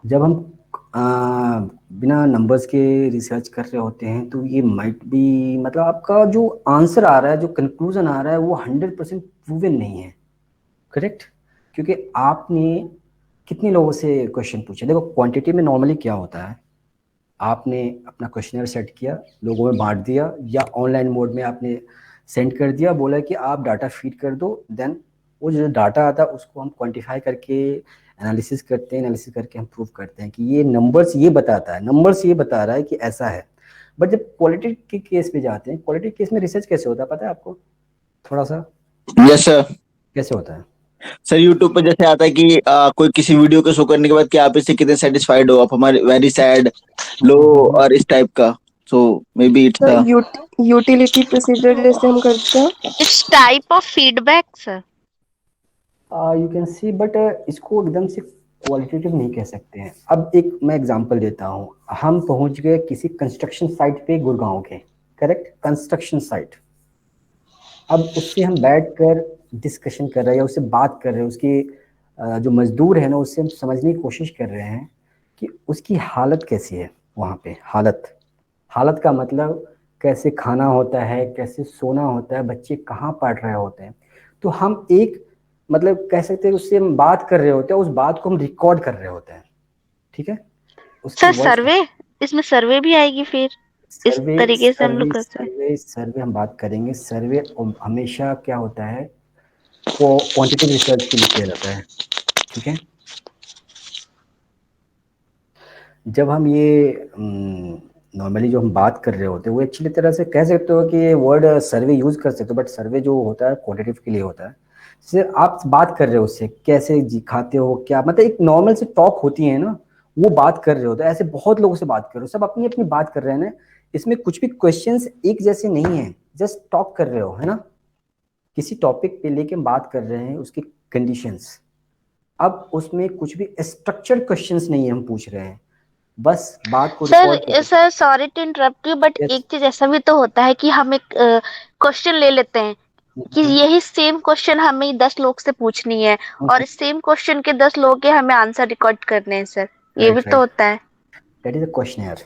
जब हम आ, बिना नंबर्स के रिसर्च कर रहे होते हैं तो ये माइट बी मतलब आपका जो आंसर आ रहा है, जो कंक्लूजन आ रहा है, वो 100% प्रूवन नहीं है, करेक्ट? क्योंकि आपने कितने लोगों से क्वेश्चन पूछे। देखो क्वांटिटी में नॉर्मली क्या होता है, आपने अपना क्वेश्चनर सेट किया, लोगों में बांट दिया, या ऑनलाइन मोड में आपने सेंड कर दिया, बोला कि आप डाटा फीड कर दो, देन वो जो डाटा आता है उसको हम क्वांटिफाई करके एनालिसिस करते हैं, एनालिसिस करके हम प्रूव करते हैं कि ये नंबर्स ये बताता है, नंबर्स ये बता रहा है कि ऐसा है। बट जब क्वालिटी के केस में जाते हैं, क्वालिटी केस में रिसर्च कैसे होता है पता है आपको? थोड़ा सा यस सर। कैसे होता है? सर यूट्यूब पे जैसे आता है कि कोई किसी वीडियो को शो करने के बाद कि आप इससे कितने सेटिस्फाइड हो, आप हमारे वेरी सैड, लो, और इस टाइप का। सो मे बी इट्स तो द यूटिलिटी प्रोसीजर जैसे हम करते हैं। It's type of feedback sir. You can see, but इसको एकदम से क्वालिटेटिव नहीं कह सकते हैं। अब एक मैं एग्जांपल देता हूँ, हम पहुंच गए किसी कंस्ट्रक्शन साइट पे गुड़गांव के, करेक्ट? Construction site. अब उससे हम बैठ कर डिस्कशन कर रहे हैं या उससे बात कर रहे हैं, उसके जो मजदूर है ना, उससे हम समझने की कोशिश कर रहे हैं कि उसकी हालत कैसी है वहाँ पे। हालत, हालत का मतलब कैसे खाना होता है, कैसे सोना होता है, बच्चे कहाँ पढ़ रहे होते हैं। तो हम एक मतलब कह सकते हैं उससे हम बात कर रहे होते हैं, उस बात को हम रिकॉर्ड कर रहे होते हैं, ठीक है? उसकी सर वॉइस। सर्वे, इसमें सर्वे भी आएगी फिर, इस सर्वे तरीके से हम लोग सर्वे करते हैं। सर्वे सर्वे हम बात करेंगे। सर्वे हमेशा क्या होता है, क्वांटिटेटिव रिसर्च के लिए किया जाता है, ठीक है? जब हम ये नॉर्मली जो हम बात कर रहे होते हैं, वो एक्चुअली तरह से कह सकते हो कि ये वर्ड सर्वे यूज कर सकते हो, बट सर्वे जो होता है क्वालिटेटिव के लिए होता है। जैसे आप बात कर रहे हो उससे, कैसे जी खाते हो, क्या मतलब एक नॉर्मल से टॉक होती है ना, वो बात कर रहे हो। तो ऐसे बहुत लोगों से बात कर रहे हो, सब अपनी अपनी बात कर रहे हैं ना, इसमें कुछ भी क्वेश्चंस एक जैसे नहीं है, जस्ट टॉक कर रहे हो, है ना? किसी टॉपिक पे लेके हम बात कर रहे हैं, उसकी कंडीशंस। अब उसमें कुछ भी स्ट्रक्चर्ड क्वेश्चंस नहीं है हम पूछ रहे हैं, बस बात को रिकॉर्ड सर कर। Sir sorry to interrupt you, but yes. एक चीज ऐसा भी तो होता है कि हम एक क्वेश्चन ले लेते हैं कि यही सेम क्वेश्चन हमें 10 लोग से पूछनी है, और इस सेम क्वेश्चन के 10 लोग के हमें आंसर रिकॉर्ड करने हैं सर, ये भी राइट तो राइट, होता है। That is a questionnaire.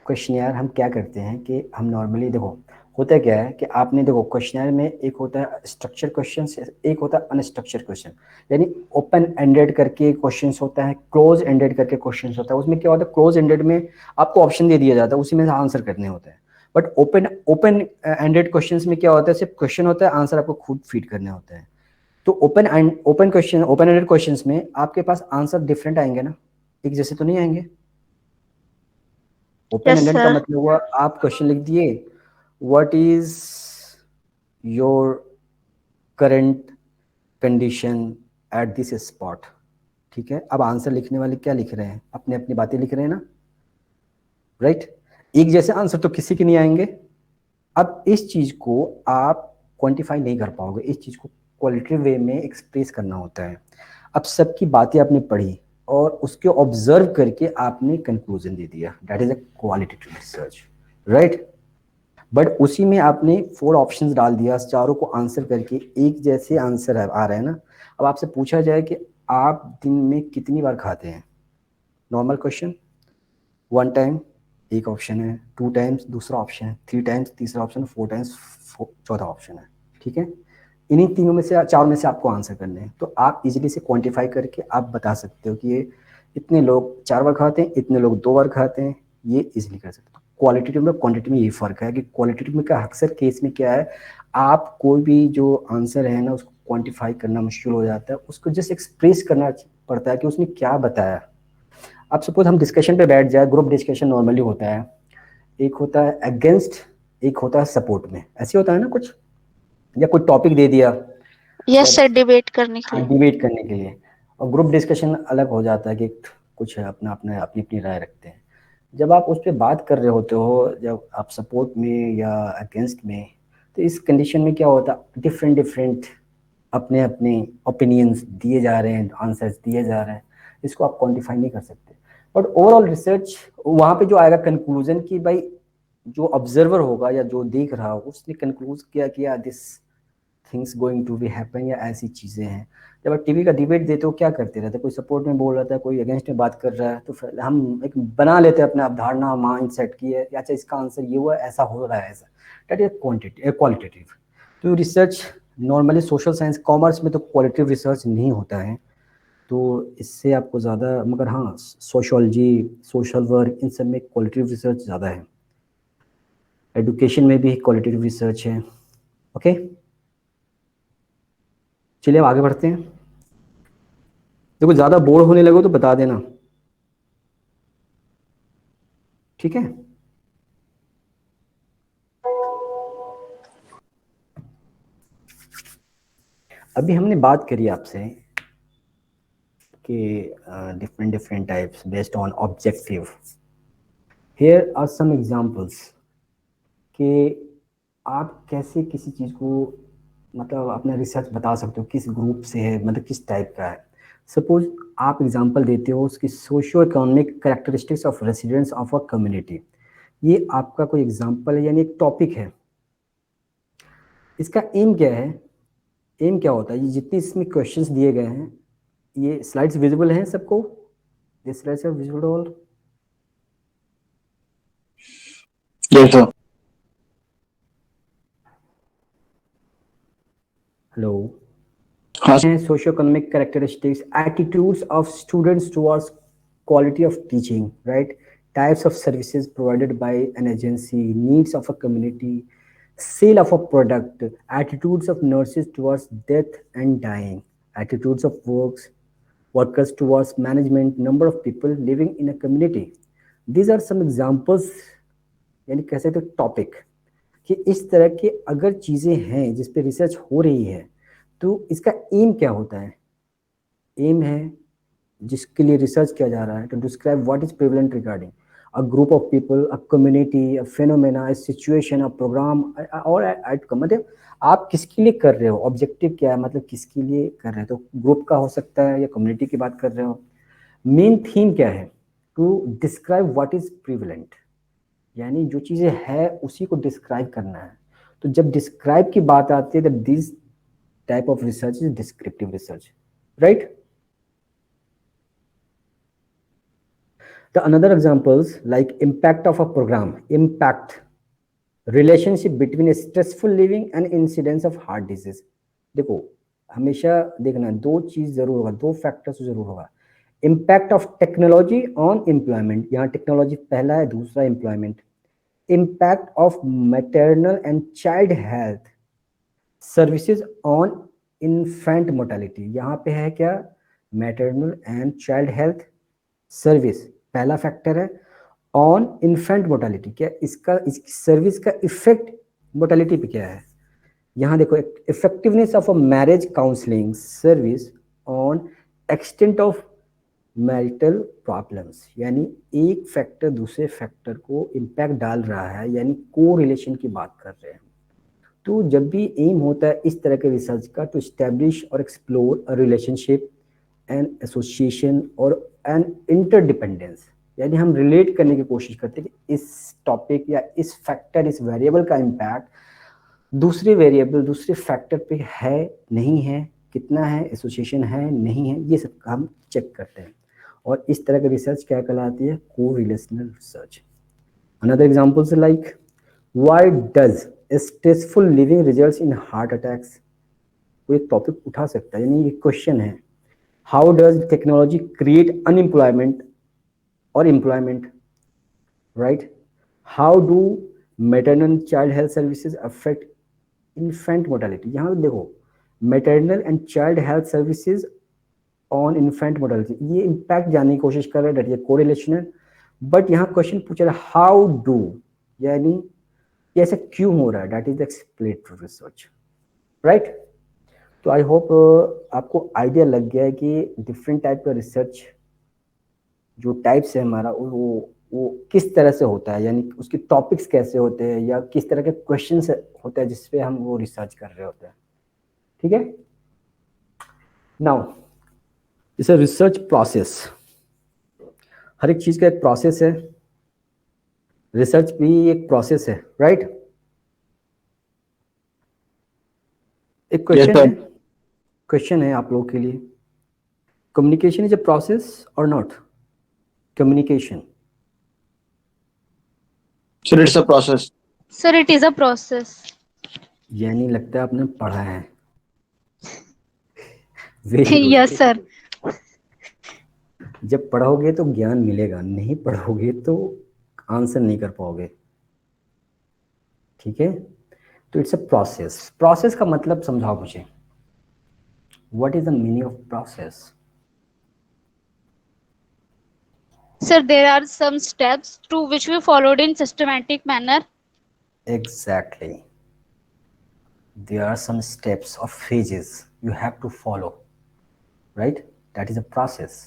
Questionnaire हम क्या करते हैं कि हम नॉर्मली देखो, होता क्या है कि आपने देखो क्वेश्चनर में एक होता है स्ट्रक्चर क्वेश्चन, एक होता है अनस्ट्रक्चर क्वेश्चन। यानी ओपन एंडेड करके क्वेश्चंस होता है, क्लोज एंडेड करके क्वेश्चंस होता है। उसमें क्या होता है, क्लोज एंडेड में आपको ऑप्शन दे दिया जाता है, उसी में से आंसर करने होते हैं। But open open ended questions में क्या होता है, सिर्फ क्वेश्चन होता है, आंसर आपको खुद फीड करने होते हैं। तो open question, open ended questions में आपके पास आंसर डिफरेंट आएंगे ना, एक जैसे तो नहीं आएंगे। ओपन यस एंडेड का सर। मतलब हुआ आप क्वेश्चन लिख दिए, what is your current condition at this spot, ठीक है? अब आंसर लिखने वाले क्या लिख रहे हैं, अपने अपनी बातें लिख रहे हैं ना, राइट? एक जैसे आंसर तो किसी के नहीं आएंगे। अब इस चीज को आप क्वांटिफाई नहीं कर पाओगे, इस चीज को क्वालिटेटिव वे में एक्सप्रेस करना होता है। अब सबकी बातें आपने पढ़ी और उसके ऑब्जर्व करके आपने कंक्लूजन दे दिया, that is a qualitative research, right? But उसी में आपने 4 ऑप्शंस डाल दिया, चारों को आंसर करके एक जैसे आंसर आ रहे हैं ना। अब आपसे पूछा जाए कि आप दिन में कितनी बार खाते हैं, नॉर्मल क्वेश्चन, 1 टाइम एक ऑप्शन है, 2 टाइम्स दूसरा ऑप्शन है, 3 टाइम्स तीसरा ऑप्शन, 4 टाइम्स चौथा ऑप्शन है, ठीक है? इन्हीं तीनों में से, 4 में से आपको आंसर करने हैं। तो आप इजीली से क्वांटिफाई करके आप बता सकते हो कि ये इतने लोग 4 बार खाते हैं, इतने लोग 2 बार खाते हैं, ये इजीली कर सकते हो। क्वालिटेटिव में क्वांटिटी में ये फर्क है कि क्वालिटेटिव में क्या अक्सर केस में क्या है, आप कोई भी जो आंसर है ना उसको क्वांटिफाई करना मुश्किल हो जाता है, उसको जस्ट एक्सप्रेस करना पड़ता है कि उसने क्या बताया। अब सपोज हम डिस्कशन पे बैठ जाए, ग्रुप डिस्कशन नॉर्मली होता है, एक होता है अगेंस्ट, एक होता है सपोर्ट में, ऐसे होता है ना कुछ, या कोई टॉपिक दे दिया यस सर, डिबेट करने के लिए। डिबेट करने के लिए, और ग्रुप डिस्कशन अलग हो जाता है कि कुछ अपना अपना अपनी अपनी राय रखते हैं। जब आप उस पर बात कर रहे होते हो, जब आप सपोर्ट में या अगेंस्ट में, तो इस कंडीशन में क्या होता है, डिफरेंट डिफरेंट अपने अपने ओपिनियंस दिए जा रहे हैं, आंसर्स दिए जा रहे हैं, इसको आप क्वांटिफाई नहीं कर सकते। बट ओवरऑल रिसर्च वहाँ पे जो आएगा कंक्लूजन कि भाई जो ऑब्जर्वर होगा या जो देख रहा हो उसने कंक्लूज किया this things going to be happen, या ऐसी चीज़ें हैं। जब आप टीवी का डिबेट देते हो क्या करते रहते हैं, कोई सपोर्ट में बोल रहा है, कोई अगेंस्ट में बात कर रहा है, तो फिर हम एक बना लेते हैं अपने अवधारणा, माइंड सेट की है, अच्छा इसका आंसर ये हुआ, ऐसा हो रहा है, ऐसा। That is qualitative. तो research normally social science commerce में तो क्वालिटेटिव रिसर्च नहीं होता है, तो इससे आपको ज़्यादा, मगर हाँ सोशोलॉजी, सोशल वर्क, इन सब में क्वालिटेटिव रिसर्च ज़्यादा है। एजुकेशन में भी क्वालिटेटिव रिसर्च है। ओके, चलिए अब आगे बढ़ते हैं। देखो ज़्यादा बोर होने लगो तो बता देना, ठीक है। अभी हमने बात करी आपसे कि different types based on objective. Here are some examples कि आप कैसे किसी चीज़ को मतलब अपना रिसर्च बता सकते हो, किस ग्रुप से है, मतलब किस टाइप का है। सपोज आप एग्जांपल देते हो उसकी socio economic characteristics of residents of a community. ये आपका कोई एग्जांपल है, यानी एक टॉपिक है। इसका एम क्या है, एम क्या होता है, ये जितने इसमें क्वेश्चंस दिए गए हैं, ये स्लाइड्स विजिबल हैं सबको? This slides are visible all? Yes, sir. Hello. हाँ socio economic characteristics, attitudes of students towards quality of teaching, right? Types of services provided by an agency, needs of a community, sale of a product, attitudes of nurses towards death and dying, attitudes of workers towards management, number of people living in a community. These are some examples, यानी कह सकते topic कि इस तरह के अगर चीज़ें हैं जिस पे रिसर्च हो रही है, तो इसका एम क्या होता है? एम है जिसके लिए रिसर्च किया जा रहा है, to describe what is prevalent regarding a group of people, a community, a phenomena, a situation, a program और आउटकम। मतलब आप किसके लिए कर रहे हो, ऑब्जेक्टिव क्या है, मतलब किसके लिए कर रहे हो, तो ग्रुप का हो सकता है या कम्युनिटी की बात कर रहे हो। मेन थीम क्या है, to describe what is prevalent, यानी जो चीज़ें है उसी को डिस्क्राइब करना है। तो जब डिस्क्राइब की बात आती है, तब this type of research is descriptive research, right? The another examples like impact of a program, impact, relationship between a stressful living and incidence of heart disease. देखो हमेशा देखना दो चीज जरूर होगा, दो फैक्टर्स जरूर होगा। Impact of technology on employment, यहाँ टेक्नोलॉजी पहला है, दूसरा employment. Impact of maternal and child health services on infant mortality, यहाँ पे है क्या, maternal and child health service पहला फैक्टर है। ऑन इन्फेंट मोर्टेलिटी, क्या इसका, इसकी सर्विस का इफेक्ट मोर्टेलिटी पे क्या है। यहाँ देखो effectiveness of a marriage counselling service on extent of marital problems, यानी एक फैक्टर दूसरे फैक्टर को इम्पैक्ट डाल रहा है, यानी को रिलेशन की बात कर रहे हैं। तो जब भी एम होता है इस तरह के रिसर्च का, टू एस्टेब्लिश और explore a relationship and association और एन इंटरडिपेंडेंस, यानी हम रिलेट करने की कोशिश करते हैं कि इस टॉपिक या इस फैक्टर, इस वेरिएबल का इम्पैक्ट दूसरे वेरिएबल, दूसरे फैक्टर पे है नहीं है, कितना है, एसोसिएशन है नहीं है, ये सब हम चेक करते हैं। और इस तरह की रिसर्च क्या कहलाती है, को relational research. Another examples like why does stressful living results in heart attacks, कोई टॉपिक उठा सकता है, यानी ये क्वेश्चन है। How does technology create unemployment और employment, right? How do maternal child health services affect infant mortality, यहाँ देखो maternal and child health services on infant mortality, ये इम्पैक्ट जानने की कोशिश कर रहे हैं, दैट इज कोरिलेशनल। बट यहाँ क्वेश्चन पूछ रहा है हाउ डू, यानी ऐसा क्यों हो रहा है, that is explanatory research, right? तो आई होप आपको आइडिया लग गया है कि डिफरेंट टाइप का रिसर्च जो टाइप्स है हमारा, वो किस तरह से होता है, यानी उसके टॉपिक्स कैसे होते हैं या किस तरह के क्वेश्चंस होते हैं जिस पे हम वो रिसर्च कर रहे होते हैं, ठीक है। Now it's a research process, हर एक चीज का एक प्रोसेस है, रिसर्च भी एक प्रोसेस है, राइट? एक Yes, क्वेश्चन sir. है, क्वेश्चन है आप लोगों के लिए, कम्युनिकेशन इज अ प्रोसेस और not? Communication Sir, it's a process. Sir it is a process. यानी लगता है आपने पढ़ा है. Very good. Yes sir. जब पढ़ोगे तो ज्ञान मिलेगा, नहीं पढ़ोगे तो आंसर नहीं कर पाओगे. ठीक है, तो इट्स अ प्रोसेस. प्रोसेस का मतलब समझाओ मुझे. What is the meaning of process? Sir, there are some steps to which we followed in systematic manner. Exactly. There are some steps or phases you have to follow, right? That is a process.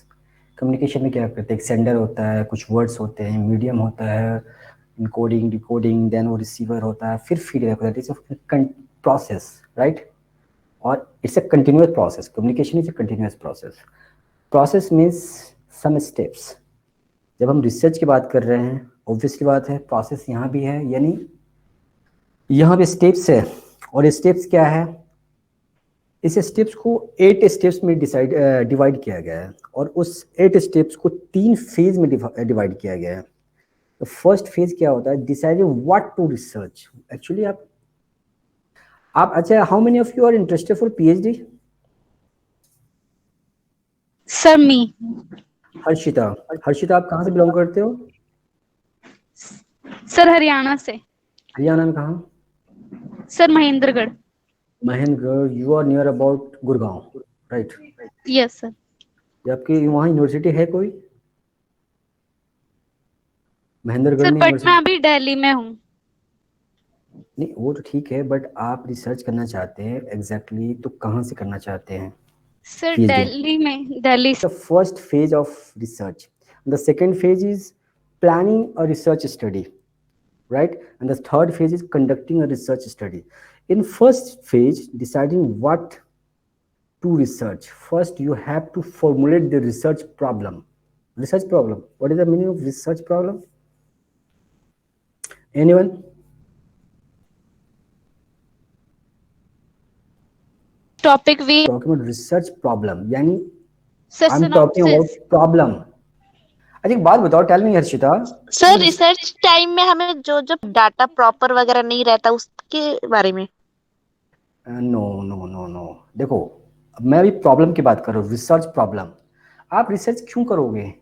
Communication में क्या करते हैं, एक sender होता है, कुछ words होते हैं, मीडियम होता है, इनकोडिंग डिकोडिंग, देन वो रिसीवर होता है, फिर फीडबैक होता है. It's a process, right? और it's a continuous process. Communication is a continuous process. Process means some steps. जब हम रिसर्च की बात कर रहे हैं, ऑब्वियसली बात है प्रोसेस यहाँ भी है, यानी यहाँ पे स्टेप्स है. और स्टेप्स क्या है? इस स्टेप्स को 8 स्टेप्स में डिवाइड किया गया है, और उस 8 स्टेप्स को 3 फेज में डिवाइड किया गया है. तो फर्स्ट फेज क्या होता है? Deciding what to research. Actually आप अच्छा, how many of you are interested for PhD? Sir, me. Harshita, Harshita आप कहाँ से बिलोंग करते हो? Sir, हरियाणा से. हरियाणा में कहाँ? Sir, Mahendragarh. Mahendragarh. You are near about Gurgaon, right? Yes sir. आपकी वहाँ यूनिवर्सिटी है कोई? महेंद्रगढ़ Sir, में but यूनिवर्सिटी मैं अभी दिल्ली में हूँ. नहीं, वो तो ठीक है, बट आप रिसर्च करना चाहते हैं एग्जैक्टली तो कहाँ से करना चाहते हैं? Sir, PhD. दिल्ली में, दिल्ली से. The first phase of research. The second phase is planning a research study, right? And the third phase is conducting a research study. In first phase, deciding what to research. First, you have to formulate the research problem. Research problem. What is the meaning of research problem? Anyone? Topic we. Talking about research problem. यानी Sir, I'm talking about synopsis. problem. अच्छा एक बात बताओ, tell me Harshita. Sir research time में हमें जो जो data proper वगैरह नहीं रहता उसके बारे में. नो नो नो नो, देखो मैं अभी प्रॉब्लम की बात कर रहा हूँ, रिसर्च प्रॉब्लम. आप रिसर्च क्यों करोगे?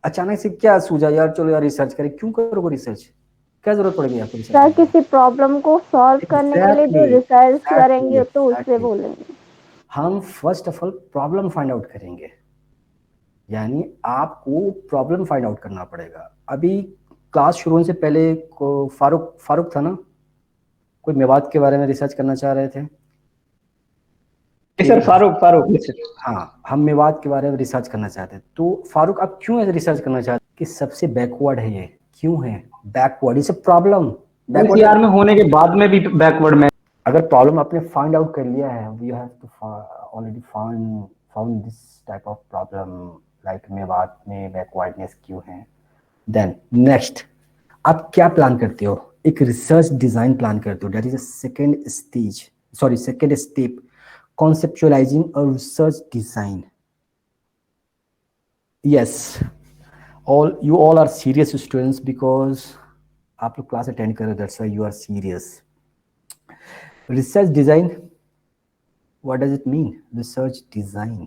अचानक से क्या सूझा यार चलो यार रिसर्च करें? क्यों करोगे रिसर्च? क्या जरूरत पड़ेगी आपको रिसर्च? सर किसी प्रॉब्लम को सॉल्व करने के लिए जो रिसर्च करेंगे तो उससे बोलेंगे. हम first of all problem find out करेंगे, यानी आपको प्रॉब्लम फाइंड आउट करना पड़ेगा. अभी क्लास शुरू होने से पहले फारूक था ना, कोई मेवात के बारे में रिसर्च करना चाह रहे थे. सर फारूक. हाँ, हम मेवात के बारे में रिसर्च करना चाहते हैं. तो फारूक आप क्यों ऐसे रिसर्च करना चाहते हैं कि सबसे बैकवर्ड है ये? क्यों है backward? It's a problem. NCR में होने के बाद में भी बैकवर्ड में. अगर प्रॉब्लम आपने फाइंड आउट कर लिया है, you have to already found this type of problem, like Mewat में बैकवर्डनेस क्यों है. देन नेक्स्ट आप क्या प्लान करते हो? एक रिसर्च डिजाइन प्लान करते हो. That is a second step, conceptualizing a research design. Yes, you all are serious students because आप लोग क्लास अटेंड कर रहे हो, that's why you are serious. Research design, what does it mean? Research design,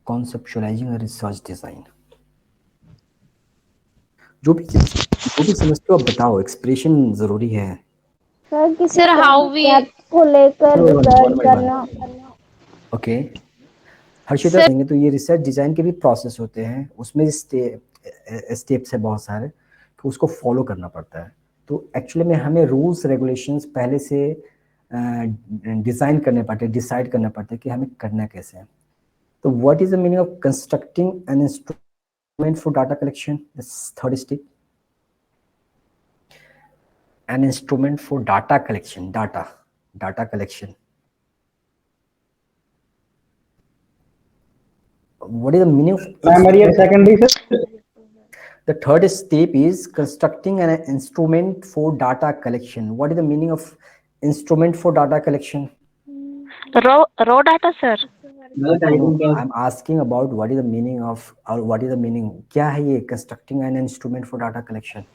conceptualizing a research design. जो भी समझते हो आप बताओ, एक्सप्रेशन जरूरी है. सर किसी Sir, how we. को लेकर रिसर्च करना. ओके हर्षिता देंगे तो ये रिसर्च डिजाइन के भी प्रोसेस होते हैं, उसमें स्टेप्स है बहुत सारे, तो उसको फॉलो करना पड़ता है. तो एक्चुअली में हमें रूल्स रेगुलेशंस पहले से डिजाइन करने पड़ते हैं, डिसाइड करना पड़ता है कि हमें करना कैसे है. तो what is the meaning of constructing an instrument for data collection? Third step, an instrument for data collection. Data collection. What is the meaning of primary और secondary sir. The third step is constructing an instrument for data collection. What is the meaning of instrument for data collection? Raw data, sir. No, I'm asking about what is the meaning of, or what is the meaning, क्या है ये constructing an instrument for data collection?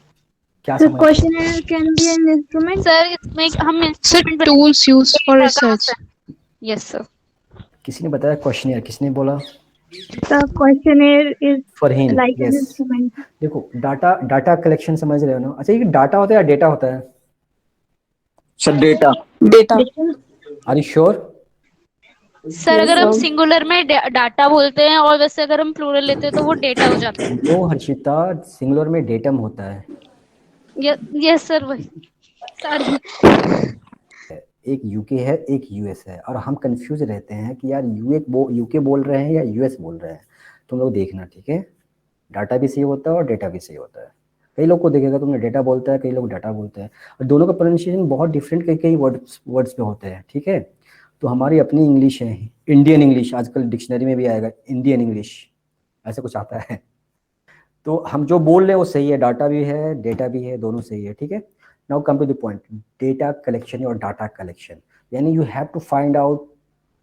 क्या So समझ? questionnaire can be an instrument. Sir इसमें हम instrument tools use for research. Yes sir. किसी ने बताया क्वेश्चनियर, किसने बोला? The questionnaire is Farheen. like an Yes. instrument. देखो डाटा कलेक्शन समझ रहे हो ना? अच्छा, ये डाटा होता है या डेटा होता है? Sir data data are you sure? Sir अगर हम सिंगुलर में डाटा बोलते हैं और वैसे अगर हम प्लूरल लेते हैं तो वो डेटा हो जाता है. नो हर्षिता, सिंगुलर में डेटम होता है. यस सर वही. सॉरी. एक यूके है, एक यूएस है, और हम कंफ्यूज रहते हैं कि यार यूके बोल रहे हैं या यूएस बोल रहे हैं. तुम लोग देखना, ठीक है? डाटा भी सही होता है और डेटा भी सही होता है. कई लोग को देखेगा तुमने डेटा बोलता है, कई लोग डाटा बोलते हैं, और दोनों का प्रोनाउंसिएशन बहुत डिफरेंट कई कई वर्ड्स पे होते हैं. ठीक है? तो हमारी अपनी इंग्लिश है, इंडियन इंग्लिश, आजकल डिक्शनरी में भी आएगा इंडियन इंग्लिश, ऐसा कुछ आता है. तो हम जो बोल रहे हैं वो सही है, डाटा भी है, डेटा भी है, दोनों सही है. ठीक है? Now come to the point, data collection और डाटा कलेक्शन. यानी you have to find out,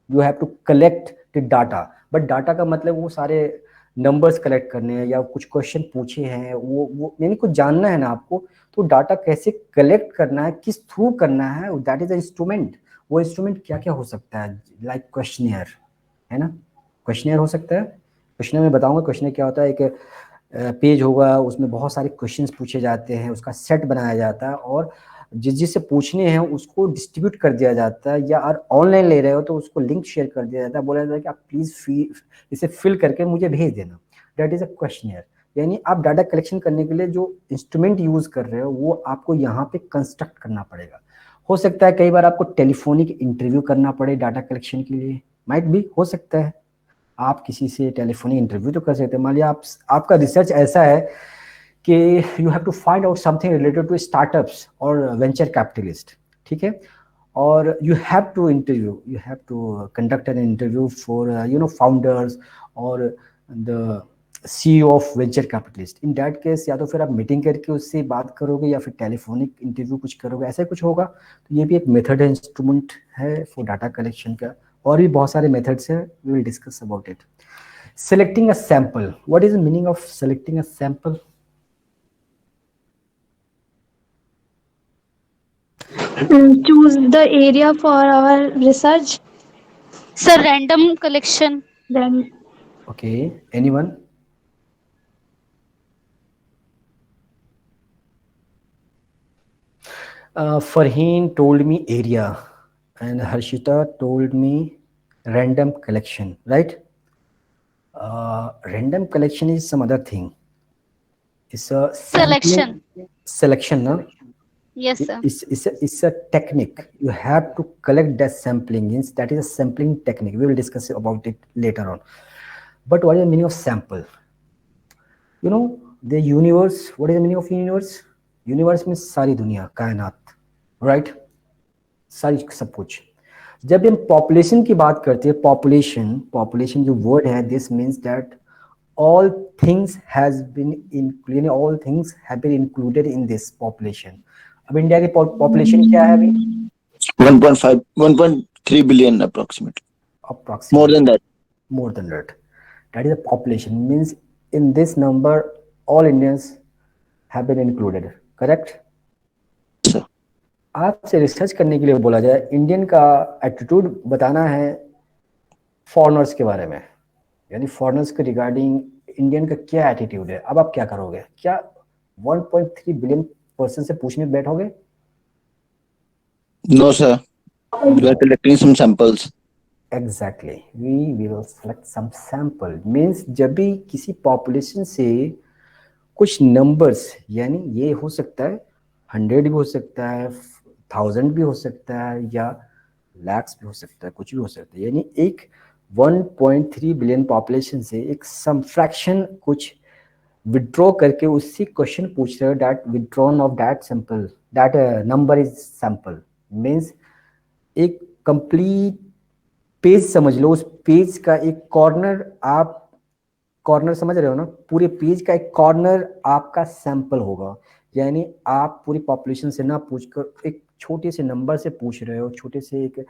you have to collect the data. But data का मतलब वो सारे नंबर्स कलेक्ट करने हैं या कुछ क्वेश्चन पूछे हैं, वो यानी कुछ जानना है ना आपको. तो डाटा कैसे कलेक्ट करना है, किस थ्रू करना है, दैट इज अ इंस्ट्रूमेंट. वो इंस्ट्रूमेंट क्या क्या हो सकता है? लाइक क्वेश्चनियर, है ना? क्वेश्चनियर हो सकता है. क्वेश्चनियर में बताऊंगा क्वेश्चनियर क्या होता है. एक पेज होगा, उसमें बहुत सारे क्वेश्चंस पूछे जाते हैं, उसका सेट बनाया जाता है, और जिससे पूछने हैं उसको डिस्ट्रीब्यूट कर दिया जाता है, या ऑनलाइन ले रहे हो तो उसको लिंक शेयर कर दिया जाता है, बोला जाता है कि आप प्लीज इसे फिल करके मुझे भेज देना. That is a questionnaire. यानी आप डाटा कलेक्शन करने के लिए जो इंस्ट्रूमेंट यूज कर रहे हो वो आपको यहाँ पे कंस्ट्रक्ट करना पड़ेगा. हो सकता है कई बार आपको टेलीफोनिक इंटरव्यू करना पड़े डाटा कलेक्शन के लिए, माइट भी हो सकता है. आप किसी से टेलीफोनिक इंटरव्यू तो कर सकते हैं. मान लिया आपका रिसर्च ऐसा है कि you have to find out something related to startups और वेंचर कैपिटलिस्ट. ठीक है? और you have to conduct an interview for founders और the CEO of venture capitalist. In that case या तो फिर आप मीटिंग करके उससे बात करोगे या फिर टेलीफोनिक इंटरव्यू कुछ करोगे, ऐसा कुछ होगा. तो ये भी एक मेथड है, इंस्ट्रूमेंट है फॉर डाटा कलेक्शन का. और भी बहुत सारे मेथड्स हैं, we will discuss about it. Selecting a sample. What is the meaning of selecting a sample? Choose the area for our research. Sir random collection. Then Okay, anyone? Farheen told me area and Harshita told me random collection, right? Random collection is some other thing. It's a Selection. Selection, no? Yes sir. It's a technique. You have to collect that sampling. That is a sampling technique. We will discuss about it later on. But what is the meaning of sample? You know, the universe. What is the meaning of universe? Universe means सारी दुनिया, कायनात, right? सारी सब कुछ. जब हम population की बात करते हैं, पॉपुलेशन जो वर्ड है, this means that all things have been included in this population. अब इंडिया की पॉपुलेशन क्या है अभी? 1.3 billion approximately. Approximately. More than that. That is the population. Means in this number, all Indians have been included. Correct? Sir. आपसे research करने के लिए बोला जाए, इंडियन का एटीट्यूड बताना है फॉरेनर्स के बारे में, यानी फॉरेनर्स के रिगार्डिंग इंडियन का क्या एटीट्यूड है. अब आप क्या करोगे? क्या 1.3 बिलियन पर्सन से पूछने बैठोगे? No, sir. We are collecting some samples. Exactly. We will select some sample. Means जब भी किसी पॉपुलेशन से कुछ नंबर्स, यानी ये हो सकता है 100 भी हो सकता है, 1000 भी हो सकता है, या lakhs भी हो सकता है, कुछ भी हो सकता है. यानी एक 1.3 बिलियन पॉपुलेशन से एक सम फ्रैक्शन कुछ विड्रॉ करके उससे क्वेश्चन पूछ रहे हो. That withdrawn of that sample, that number is sample. Means एक कंप्लीट पेज समझ लो, उस पेज का एक कॉर्नर आप कॉर्नर समझ रहे हो ना, पूरे पेज का एक कॉर्नर आपका सैंपल होगा। यानी आप पूरी पॉपुलेशन से ना पूछकर एक छोटे से नंबर से पूछ रहे हो, छोटे से एक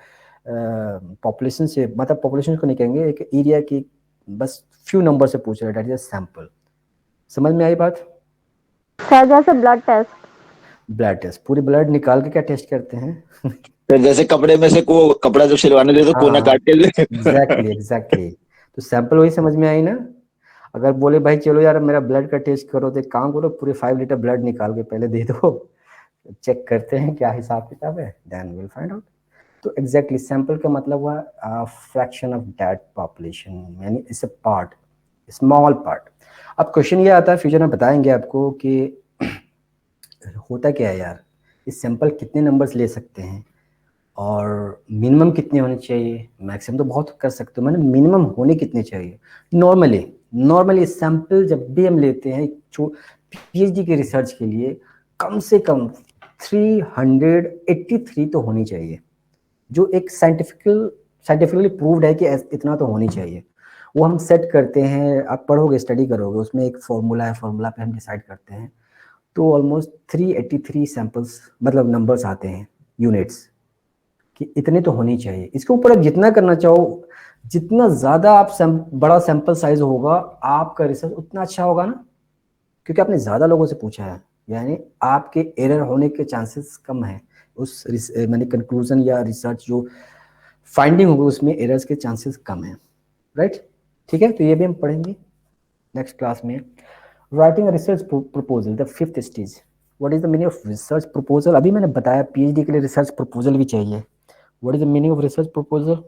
पॉपुलेशन से, मतलब पॉपुलेशन को नहीं कहेंगे, एक एरिया की बस फ्यू नंबर से पूछ रहे हो, दैट इज सैंपल। समझ में आई बात? सर जैसे ब्लड टेस्ट। ब्लड टेस्ट, पूरी ब्लड निकाल के क्या टेस्ट करते हैं? फिर जैसे कपड़े में से को कपड़ा जब सिलवाने दे तो कोना काट के ले। Exactly exactly. तो सैंपल वही समझ में आई ना। अगर बोले भाई चलो यार मेरा ब्लड का टेस्ट करो, तो एक काम करो, पूरे 5 लीटर ब्लड निकाल के पहले दे दो, चेक करते हैं क्या हिसाब किताब है, देन विल फाइंड आउट। तो एग्जैक्टली सैंपल का मतलब हुआ फ्रैक्शन ऑफ दैट पॉपुलेशन, यानी it's a part, small part. अब क्वेश्चन ये आता है, फ्यूचर में बताएंगे आपको कि होता क्या है यार, इस सैंपल कितने नंबर्स ले सकते हैं और मिनिमम कितने होने चाहिए, मैक्सिमम तो बहुत कर सकते हो, मैंने मिनिमम होने कितने चाहिए। नॉर्मली सैंपल जब भी हम लेते हैं पीएचडी के रिसर्च के लिए, कम से कम 383 तो होनी चाहिए, जो एक साइंटिफिकली प्रूव्ड है कि इतना तो होनी चाहिए। वो हम सेट करते हैं, आप पढ़ोगे स्टडी करोगे, उसमें एक फॉर्मूला है, फॉर्मूला पे हम डिसाइड करते हैं। तो ऑलमोस्ट 383 सैंपल्स मतलब नंबर्स आते हैं, यूनिट्स, कि इतने तो होनी चाहिए। इसके ऊपर आप जितना करना चाहो, जितना ज़्यादा आप बड़ा सैंपल साइज होगा आपका रिसर्च उतना अच्छा होगा ना, क्योंकि आपने ज़्यादा लोगों से पूछा है, यानी आपके एरर होने के चांसेस कम है। उस मैंने कंक्लूजन या रिसर्च जो फाइंडिंग होगी उसमें एरर्स के चांसेस कम है, राइट? ठीक है, तो ये भी हम पढ़ेंगे नेक्स्ट क्लास में। Writing research proposal, the 5th stage. What is the meaning of research proposal? अभी मैंने बताया पीएचडी के लिए रिसर्च प्रपोजल भी चाहिए। What is the meaning of research proposal?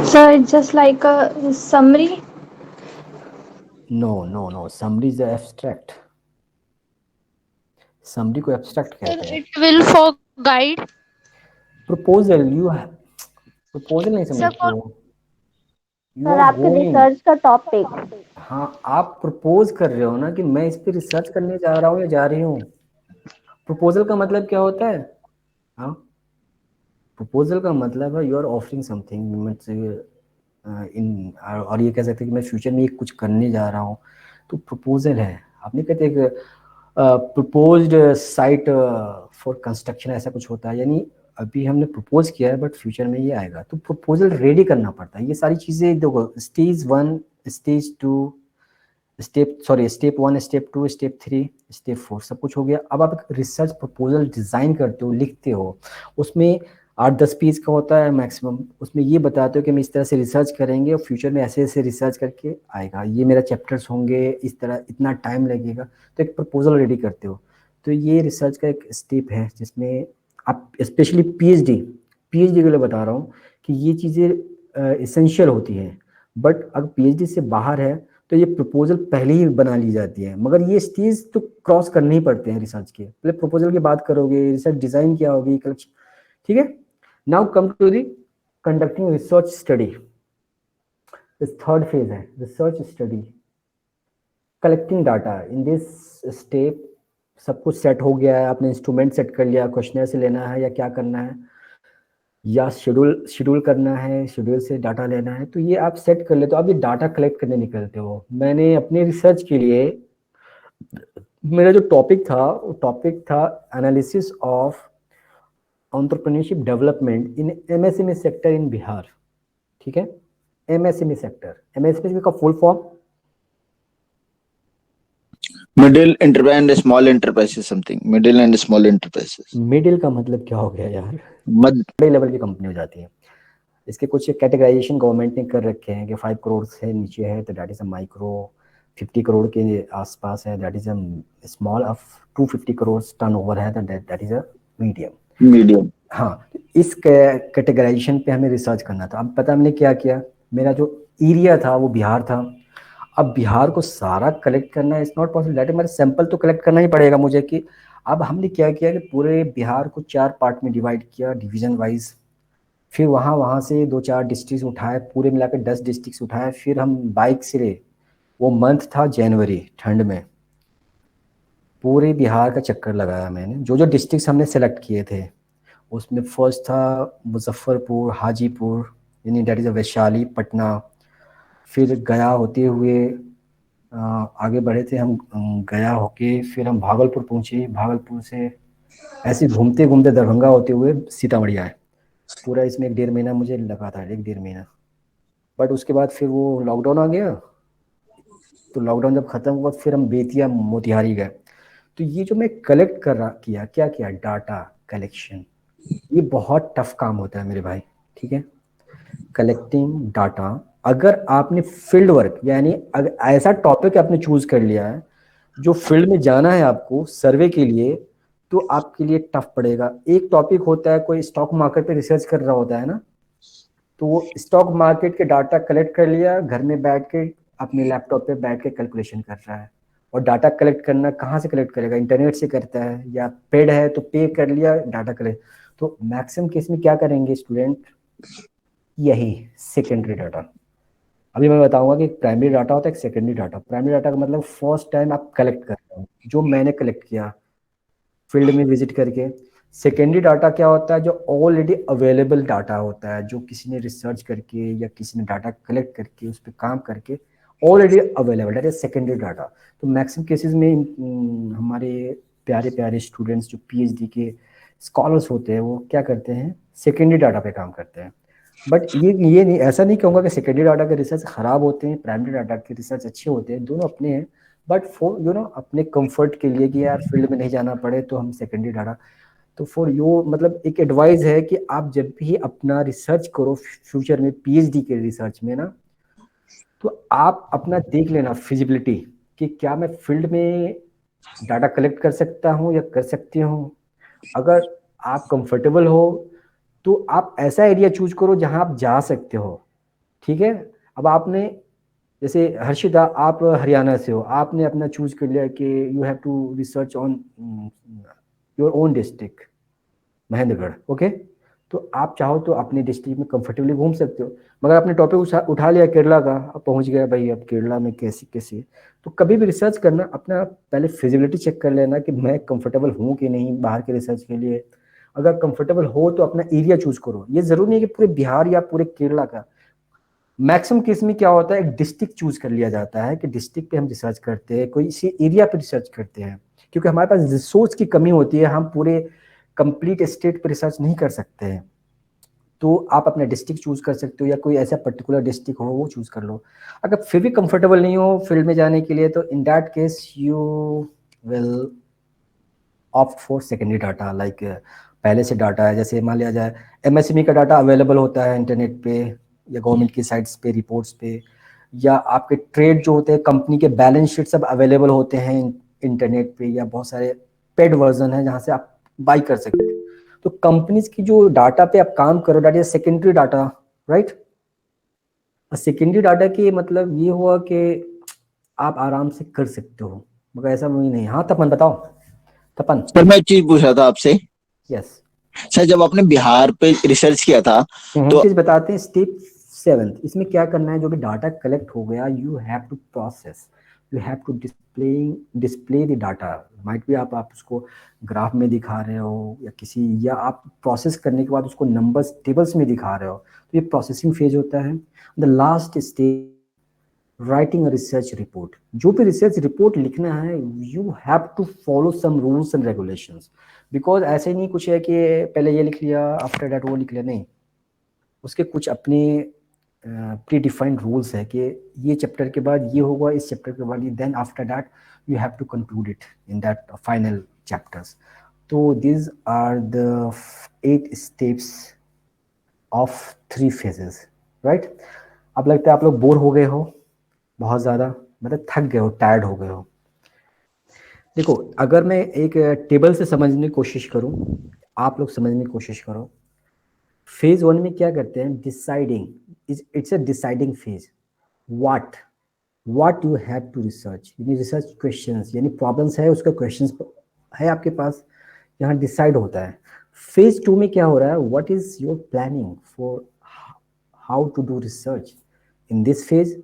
Sir, it's just like a summary. No, summary is abstract. Summary को abstract कहते हैं। It will for guide. Proposal, proposal नहीं समझते हो? सर आपके रिसर्च का टॉपिक। हाँ, आप प्रपोज कर रहे हो ना कि मैं इस पे रिसर्च करने जा रहा हूँ या जा रही हूँ। प्रपोजल का मतलब क्या होता है? हाँ, प्रपोजल का मतलब है you are offering something in, और ये कह सकते हैं कि मैं फ्यूचर में ये कुछ करने जा रहा हूँ, तो प्रपोजल है। आपने कहते हैं प्रपोज्ड साइट फॉर कंस्ट्रक्शन, ऐसा कुछ होता है, यानी अभी हमने प्रपोज किया है बट फ्यूचर में ये आएगा, तो प्रपोजल रेडी करना पड़ता है। ये सारी चीज़ें देखो, stage 1, stage 2, step 1, step 2, step 3, step 4, सब कुछ हो गया। अब आप एक रिसर्च प्रपोजल डिज़ाइन करते हो, लिखते हो, उसमें 8-10 पेज का होता है मैक्सिमम। उसमें ये बताते हो कि हम इस तरह से रिसर्च करेंगे और फ्यूचर में ऐसे ऐसे रिसर्च करके आएगा, ये मेरा चैप्टर्स होंगे, इस तरह इतना टाइम लगेगा, तो एक प्रपोजल रेडी करते हो। तो ये रिसर्च का एक स्टेप है जिसमें आप स्पेशली पीएचडी के लिए बता रहा हूँ कि ये चीज़ें इसेंशियल होती हैं। बट अगर पीएचडी से बाहर है तो ये प्रपोजल पहले ही बना ली जाती है, मगर ये स्टेज तो क्रॉस करने ही पड़ते हैं रिसर्च के। पहले प्रपोजल की बात करोगे, रिसर्च डिज़ाइन क्या होगी, ठीक है। Now come to the conducting research study. This 3rd phase है research study, collecting data. In this step सब कुछ सेट हो गया है, आपने इंस्ट्रूमेंट सेट कर लिया, क्वेश्चनर से लेना है या क्या करना है, या शेड्यूल करना है, शेड्यूल से डाटा लेना है, तो ये आप सेट कर लेते हो। अब ये डाटा कलेक्ट करने निकलते हो। मैंने अपने रिसर्च के लिए, मेरा जो टॉपिक था वो टॉपिक था analysis of entrepreneurship development in MSME sector in Bihar. ठीक है, एमएसएमई सेक्टर, एमएसएमई का full form middle and small enterprises, something middle and small enterprises. Middle का मतलब क्या हो गया यार? बड़े लेवल की कंपनी हो जाती है। इसके कुछ कैटेगराइजेशन गवर्नमेंट ने कर रखे हैं कि 5 करोड़ से नीचे है तो that is a micro, 50 crore के आसपास है that is a small, of 250 crore turnover है तो दैट इज अ मीडियम। हाँ, इस कैटेगराइजेशन पे हमें रिसर्च करना था। अब पता हमने क्या किया, मेरा जो एरिया था वो बिहार था। अब बिहार को सारा कलेक्ट करना इज नॉट पॉसिबल, दैट मेरा सैंपल तो कलेक्ट करना ही पड़ेगा मुझे। कि अब हमने क्या किया कि पूरे बिहार को 4 पार्ट में डिवाइड किया, डिवीजन वाइज। फिर वहाँ से 2-4 डिस्ट्रिक्ट उठाए, पूरे मिलाकर 10 डिस्ट्रिक्ट उठाए। फिर हम बाइक से, वो मंथ था जनवरी, ठंड में, पूरे बिहार का चक्कर लगाया मैंने। जो जो डिस्ट्रिक्ट हमने सेलेक्ट किए थे उसमें फर्स्ट था मुजफ्फरपुर, हाजीपुर, यानी that is a Vaishali Patna. फिर गया होते हुए आगे बढ़े थे हम, गया होके फिर हम भागलपुर पहुँचे, भागलपुर से ऐसे घूमते घूमते दरभंगा होते हुए सीतामढ़ी आए। पूरा इसमें 1.5 महीना मुझे लगा था, 1.5 महीना। बट उसके बाद फिर वो लॉकडाउन आ गया, तो लॉकडाउन जब खत्म हुआ फिर हम बेतिया मोतिहारी गए। तो ये जो मैं कलेक्ट कर रहा क्या किया डाटा कलेक्शन, ये बहुत टफ काम होता है मेरे भाई, ठीक है। कलेक्टिंग डाटा, अगर आपने फील्ड वर्क यानी अगर ऐसा टॉपिक आपने चूज कर लिया है जो फील्ड में जाना है आपको सर्वे के लिए, तो आपके लिए टफ पड़ेगा। एक टॉपिक होता है, कोई स्टॉक मार्केट पे रिसर्च कर रहा होता है ना, तो वो स्टॉक मार्केट के डाटा कलेक्ट कर लिया, घर में बैठ के अपने लैपटॉप पे बैठ के कैलकुलेशन कर रहा है। और डाटा कलेक्ट करना कहाँ से कलेक्ट करेगा, इंटरनेट से करता है, या पेड है तो पे कर लिया डाटा कलेक्ट। तो मैक्सिमम केस में क्या करेंगे स्टूडेंट, यही सेकेंडरी डाटा। अभी मैं बताऊंगा कि प्राइमरी डाटा होता है, एक सेकेंडरी डाटा। प्राइमरी डाटा का मतलब फर्स्ट टाइम आप कलेक्ट कर रहे हो, जो मैंने कलेक्ट किया फील्ड में विजिट करके। सेकेंडरी डाटा क्या होता है, जो ऑलरेडी अवेलेबल डाटा होता है, जो किसी ने रिसर्च करके या किसी ने डाटा कलेक्ट करके उस पर काम करके already available, that is secondary data. तो मैक्सिमम केसेस में हमारे प्यारे प्यारे स्टूडेंट्स जो पीएचडी के स्कॉलर्स होते हैं वो क्या करते हैं, सेकेंडरी डाटा पे काम करते हैं। बट ये नहीं, ऐसा नहीं कहूँगा कि सेकेंडरी डाटा के रिसर्च खराब होते हैं, प्राइमरी डाटा के रिसर्च अच्छे होते हैं, दोनों अपने हैं। बट फॉर अपने कंफर्ट के लिए कि यार फील्ड में नहीं जाना पड़े तो हम सेकेंडरी डाटा, तो फॉर यू मतलब एक एडवाइस है कि आप जब भी अपना रिसर्च करो फ्यूचर में पीएचडी के रिसर्च में ना, तो आप अपना देख लेना फिजिबिलिटी कि क्या मैं फील्ड में डाटा कलेक्ट कर सकता हूँ या कर सकती हूँ। अगर आप कंफर्टेबल हो तो आप ऐसा एरिया चूज करो जहां आप जा सकते हो, ठीक है। अब आपने जैसे हर्षिता, आप हरियाणा से हो, आपने अपना चूज कर लिया कि you have to research on your own district Mahendragarh, okay. तो आप चाहो तो अपने डिस्ट्रिक्ट में कंफर्टेबली घूम सकते हो। मगर आपने टॉपिक उठा लिया केरला का, अब पहुंच गया भाई अब केरला में कैसे कैसे। तो कभी भी रिसर्च करना अपना पहले फिजिबिलिटी चेक कर लेना कि मैं कंफर्टेबल हूँ कि नहीं बाहर के रिसर्च के लिए। अगर कंफर्टेबल हो तो अपना एरिया चूज करो। ये जरूरी नहीं है कि पूरे बिहार या पूरे केरला का, मैक्सिमम केस में क्या होता है एक डिस्ट्रिक्ट चूज कर लिया जाता है कि डिस्ट्रिक्ट पे हम रिसर्च करते हैं, कोई इसी एरिया पे रिसर्च करते हैं, क्योंकि हमारे पास रिसोर्स की कमी होती है, हम पूरे कंप्लीट स्टेट पे रिसर्च नहीं कर सकते हैं। तो आप अपना डिस्ट्रिक्ट चूज कर सकते हो या कोई ऐसा पर्टिकुलर डिस्ट्रिक्ट हो वो चूज कर लो। अगर फिर भी कंफर्टेबल नहीं हो फील्ड में जाने के लिए तो इन that case you will opt for secondary data. Like पहले से डाटा है, जैसे मान लिया जाए एमएसएमई का डाटा अवेलेबल होता है इंटरनेट पे या गवर्नमेंट की साइट्स पे, रिपोर्ट्स पे, या आपके ट्रेड जो होते हैं कंपनी के बैलेंस शीट सब अवेलेबल होते हैं इंटरनेट पे, या बहुत सारे पेड वर्जन है जहाँ से आप बाई कर सकते हैं। तो कंपनीज की जो डाटा पे आप काम करो that is secondary data, right. Secondary data के मतलब ये हुआ कि आप आराम से कर सकते हो, मगर ऐसा नहीं। हाँ तपन बताओ, तपन। सर मैं एक चीज पूछ रहा था आपसे। यस सर जब आपने बिहार पे रिसर्च किया था तो चीज बताते हैं। स्टेप 7 इसमें क्या करना है, जो भी डाटा कलेक्ट हो गया you have to process, you have to display the data. Might भी आप उसको ग्राफ में दिखा रहे हो या किसी, या आप प्रोसेस करने के बाद उसको नंबर्स टेबल्स में दिखा रहे हो, तो ये प्रोसेसिंग फेज होता है। The last stage writing a research report. जो भी रिसर्च रिपोर्ट लिखना है you have to follow some rules and regulations, because ऐसे नहीं कुछ है कि पहले ये लिख लिया आफ्टर दैट वो लिख लिया, नहीं। उसके कुछ अपने प्री डिफाइंड रूल्स है कि ये चैप्टर के बाद ये होगा, इस चैप्टर के बाद ये, then after that you have to conclude it in that final chapters. तो these are the 8 steps of 3 phases, right. अब लगता है आप लोग बोर हो गए हो बहुत ज़्यादा, मतलब थक गए हो, टायर्ड हो गए हो। देखो अगर मैं एक टेबल से समझने की कोशिश करूं, आप लोग समझने की कोशिश करो। फेज 1 में क्या करते हैं, deciding, it's a deciding phase. What you have to research, यानी रिसर्च क्वेश्चंस, यानी प्रॉब्लम्स है उसका क्वेश्चंस है आपके पास, यहाँ डिसाइड होता है। फेज 2 में क्या हो रहा है, what is your planning for how to do research in this phase,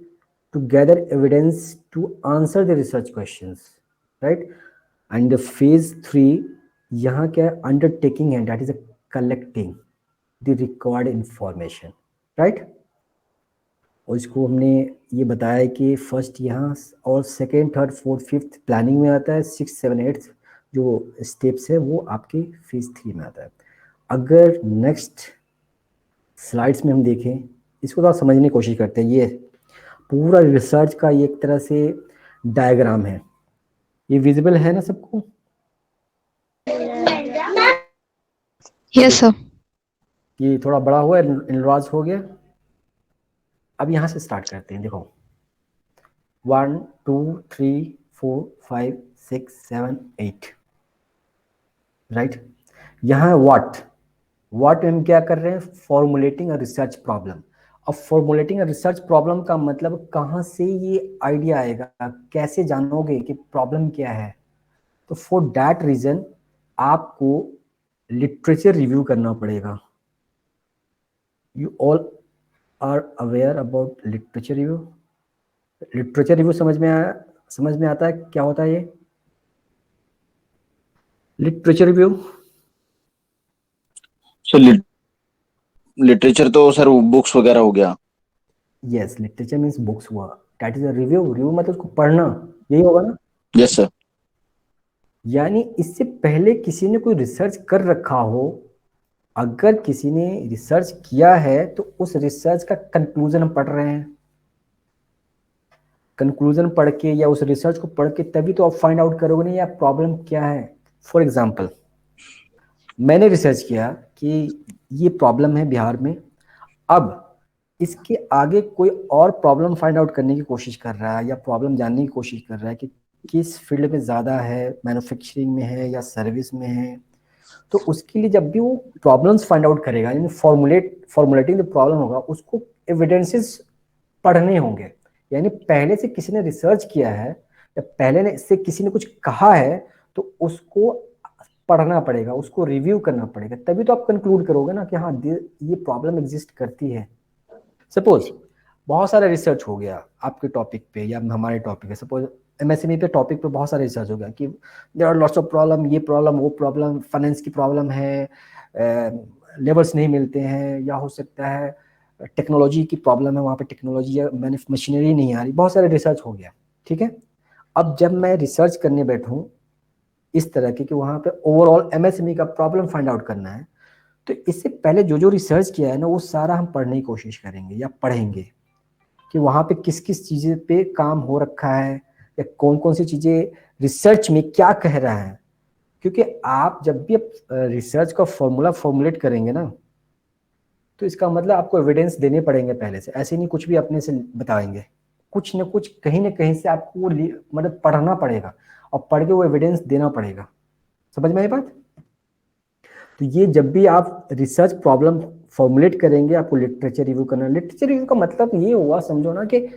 to gather evidence to answer the research questions, right? And the phase 3 यहाँ क्या है, undertaking है, that is a collecting the required information, right. और इसको हमने ये बताया कि फर्स्ट यहाँ और second, third, fourth, fifth planning में आता है, 6, 7, 8 जो स्टेप्स है वो आपके फेज 3 में आता है। अगर नेक्स्ट स्लाइड्स में हम देखें, इसको थोड़ा समझने की कोशिश करते हैं। ये पूरा रिसर्च का ये एक तरह से डायग्राम है, ये विजिबल है ना सबको? Yes sir. ये थोड़ा बड़ा हुआ, इनराज हो गया। अब यहाँ से स्टार्ट करते हैं। देखो 1, 2, 3, 4, 5, 6, 7, 8, राइट। यहाँ व्हाट हम क्या कर रहे हैं? Formulating a research problem. अब फॉर्मुलेटिंग अ रिसर्च प्रॉब्लम का मतलब कहाँ से ये आइडिया आएगा, कैसे जानोगे कि प्रॉब्लम क्या है? तो फॉर दैट रीजन आपको लिटरेचर रिव्यू करना पड़ेगा। You all are aware about literature review? Literature review समझ में आता है क्या होता है? ये लिटरेचर रिव्यू, सो लिटरेचर तो सर बुक्स वगैरह हो गया। यस, लिटरेचर मीन्स बुक्स हुआ। दैट इज अ रिव्यू मतलब उसको पढ़ना, यही होगा ना? Yes sir. यानी इससे पहले किसी ने कोई रिसर्च कर रखा हो, अगर किसी ने रिसर्च किया है तो उस रिसर्च का कंक्लूजन हम पढ़ रहे हैं। कंक्लूजन पढ़ के या उस रिसर्च को पढ़ के तभी तो आप फाइंड आउट करोगे नहीं या प्रॉब्लम क्या है। फॉर एग्जाम्पल, मैंने रिसर्च किया कि ये प्रॉब्लम है बिहार में, अब इसके आगे कोई और प्रॉब्लम फाइंड आउट करने की कोशिश कर रहा है या प्रॉब्लम जानने की कोशिश कर रहा है कि किस फील्ड में ज़्यादा है, मैन्युफैक्चरिंग में है या सर्विस में है। तो उसके लिए जब भी वो प्रॉब्लम्स फाइंड आउट करेगा, यानी फॉर्मुलेटिंग द प्रॉब्लम होगा, उसको एविडेंसेस पढ़ने होंगे। यानी पहले से किसी ने रिसर्च किया है या पहले से किसी ने कुछ कहा है तो उसको पढ़ना पड़ेगा, उसको रिव्यू करना पड़ेगा, तभी तो आप कंक्लूड करोगे ना कि हाँ ये प्रॉब्लम एग्जिस्ट करती है। सपोज बहुत सारा रिसर्च हो गया आपके टॉपिक पे या हमारे टॉपिक पे, सपोज एमएसएमई पे टॉपिक पे बहुत सारा रिसर्च हो गया कि there are lots of problem, ये प्रॉब्लम, वो प्रॉब्लम, फाइनेंस की प्रॉब्लम है, लेबर्स नहीं मिलते हैं, या हो सकता है टेक्नोलॉजी की प्रॉब्लम है, वहाँ पे टेक्नोलॉजी या मशीनरी नहीं आ रही, बहुत सारे रिसर्च हो गया। ठीक है, अब जब मैं रिसर्च करने बैठूं इस तरह की कि वहाँ पे ओवरऑल एमएसएमई का प्रॉब्लम फाइंड आउट करना है, तो इससे पहले जो जो रिसर्च किया है ना वो सारा हम पढ़ने की कोशिश करेंगे या पढ़ेंगे कि वहाँ पे किस किस चीज़ें पे काम हो रखा है या कौन कौन सी चीज़ें रिसर्च में क्या कह रहा है। क्योंकि आप जब भी रिसर्च का फॉर्मूला फॉर्मुलेट करेंगे ना, तो इसका मतलब आपको एविडेंस देने पड़ेंगे पहले से, ऐसे नहीं कुछ भी अपने से बताएंगे, कुछ न कुछ कहीं ना कहीं से आपको वो मतलब पढ़ना पड़ेगा और पढ़ के वो एविडेंस देना पड़ेगा। समझ में आई बात? तो ये जब भी आप रिसर्च प्रॉब्लम फॉर्मुलेट करेंगे आपको लिटरेचर रिव्यू करना। लिटरेचर रिव्यू का मतलब ये हुआ, समझो ना कि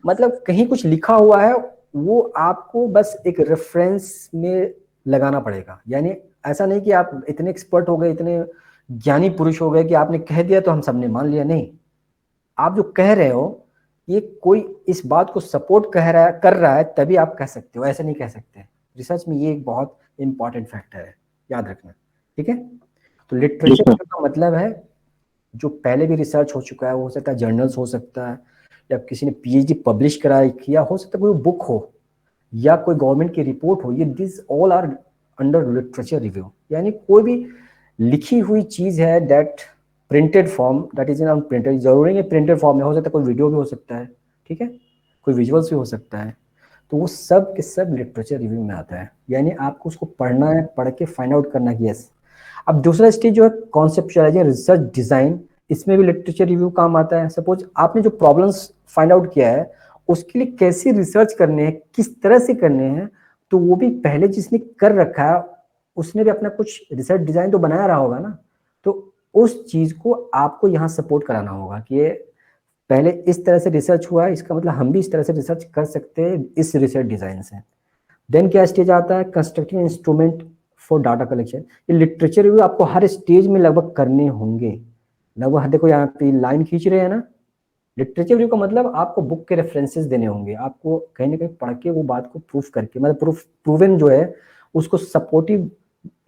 मतलब कहीं कुछ लिखा हुआ है वो आपको बस एक रेफरेंस में लगाना पड़ेगा। यानी ऐसा नहीं कि आप इतने एक्सपर्ट हो गए, इतने ज्ञानी पुरुष हो गए कि आपने कह दिया तो हम सबने मान लिया। नहीं, आप जो कह रहे हो ये कोई इस बात को सपोर्ट कर रहा है तभी आप कह सकते हो, ऐसे नहीं कह सकते। रिसर्च में ये एक बहुत इंपॉर्टेंट फैक्टर है, याद रखना। ठीक है, तो लिटरेचर का मतलब है जो पहले भी रिसर्च हो चुका है, हो सकता है जर्नल्स हो सकता है या किसी ने पीएचडी पब्लिश करा किया, हो सकता है कोई बुक हो या कोई गवर्नमेंट की रिपोर्ट हो, ये this all are under literature review. यानी कोई भी लिखी हुई चीज है that printed form, that is in printed, जरूरी नहीं प्रिंटेड फॉर्म में, हो सकता है कोई वीडियो भी हो सकता है, ठीक है, कोई विजुअल्स भी हो सकता है, तो वो सब के सब लिटरेचर रिव्यू में आता है। यानी आपको उसको पढ़ना है, पढ़ के फाइंड आउट करना है। यस, अब दूसरा स्टेज जो है कॉन्सेप्चुअलाइजिंग रिसर्च डिजाइन, इसमें भी लिटरेचर रिव्यू काम आता है। सपोज आपने जो प्रॉब्लम्स फाइंड आउट किया है उसके लिए कैसे रिसर्च करने हैं, किस तरह से करने हैं, तो वो भी पहले जिसने कर रखा है उसने भी अपना कुछ रिसर्च डिजाइन तो बनाया रहा होगा ना, तो उस चीज को आपको यहाँ सपोर्ट कराना होगा कि ये पहले इस तरह से रिसर्च हुआ है, इसका मतलब हम भी इस तरह से रिसर्च कर सकते हैं इस रिसर्च डिजाइन से। देन क्या स्टेज आता है constructing instrument for data collection. ये लिटरेचर रिव्यू आपको हर स्टेज में लगभग करने होंगे। लगभग देखो यहाँ पे लाइन खींच रहे हैं ना, लिटरेचर रिव्यू का मतलब आपको बुक के रेफरेंसेस देने होंगे, आपको कहीं ना कहीं पढ़ के वो बात को प्रूफ करके, मतलब प्रूवन जो है उसको सपोर्टिव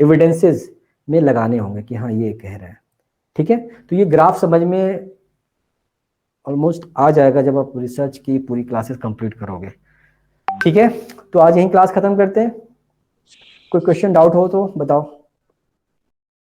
एविडेंसेस में लगाने होंगे कि हाँ ये कह रहा है। ठीक है, तो ये ग्राफ समझ में ऑलमोस्ट आ जाएगा जब आप रिसर्च की पूरी क्लासेस कंप्लीट करोगे। ठीक है, तो आज यही क्लास खत्म करते हैं। कोई क्वेश्चन डाउट हो तो बताओ।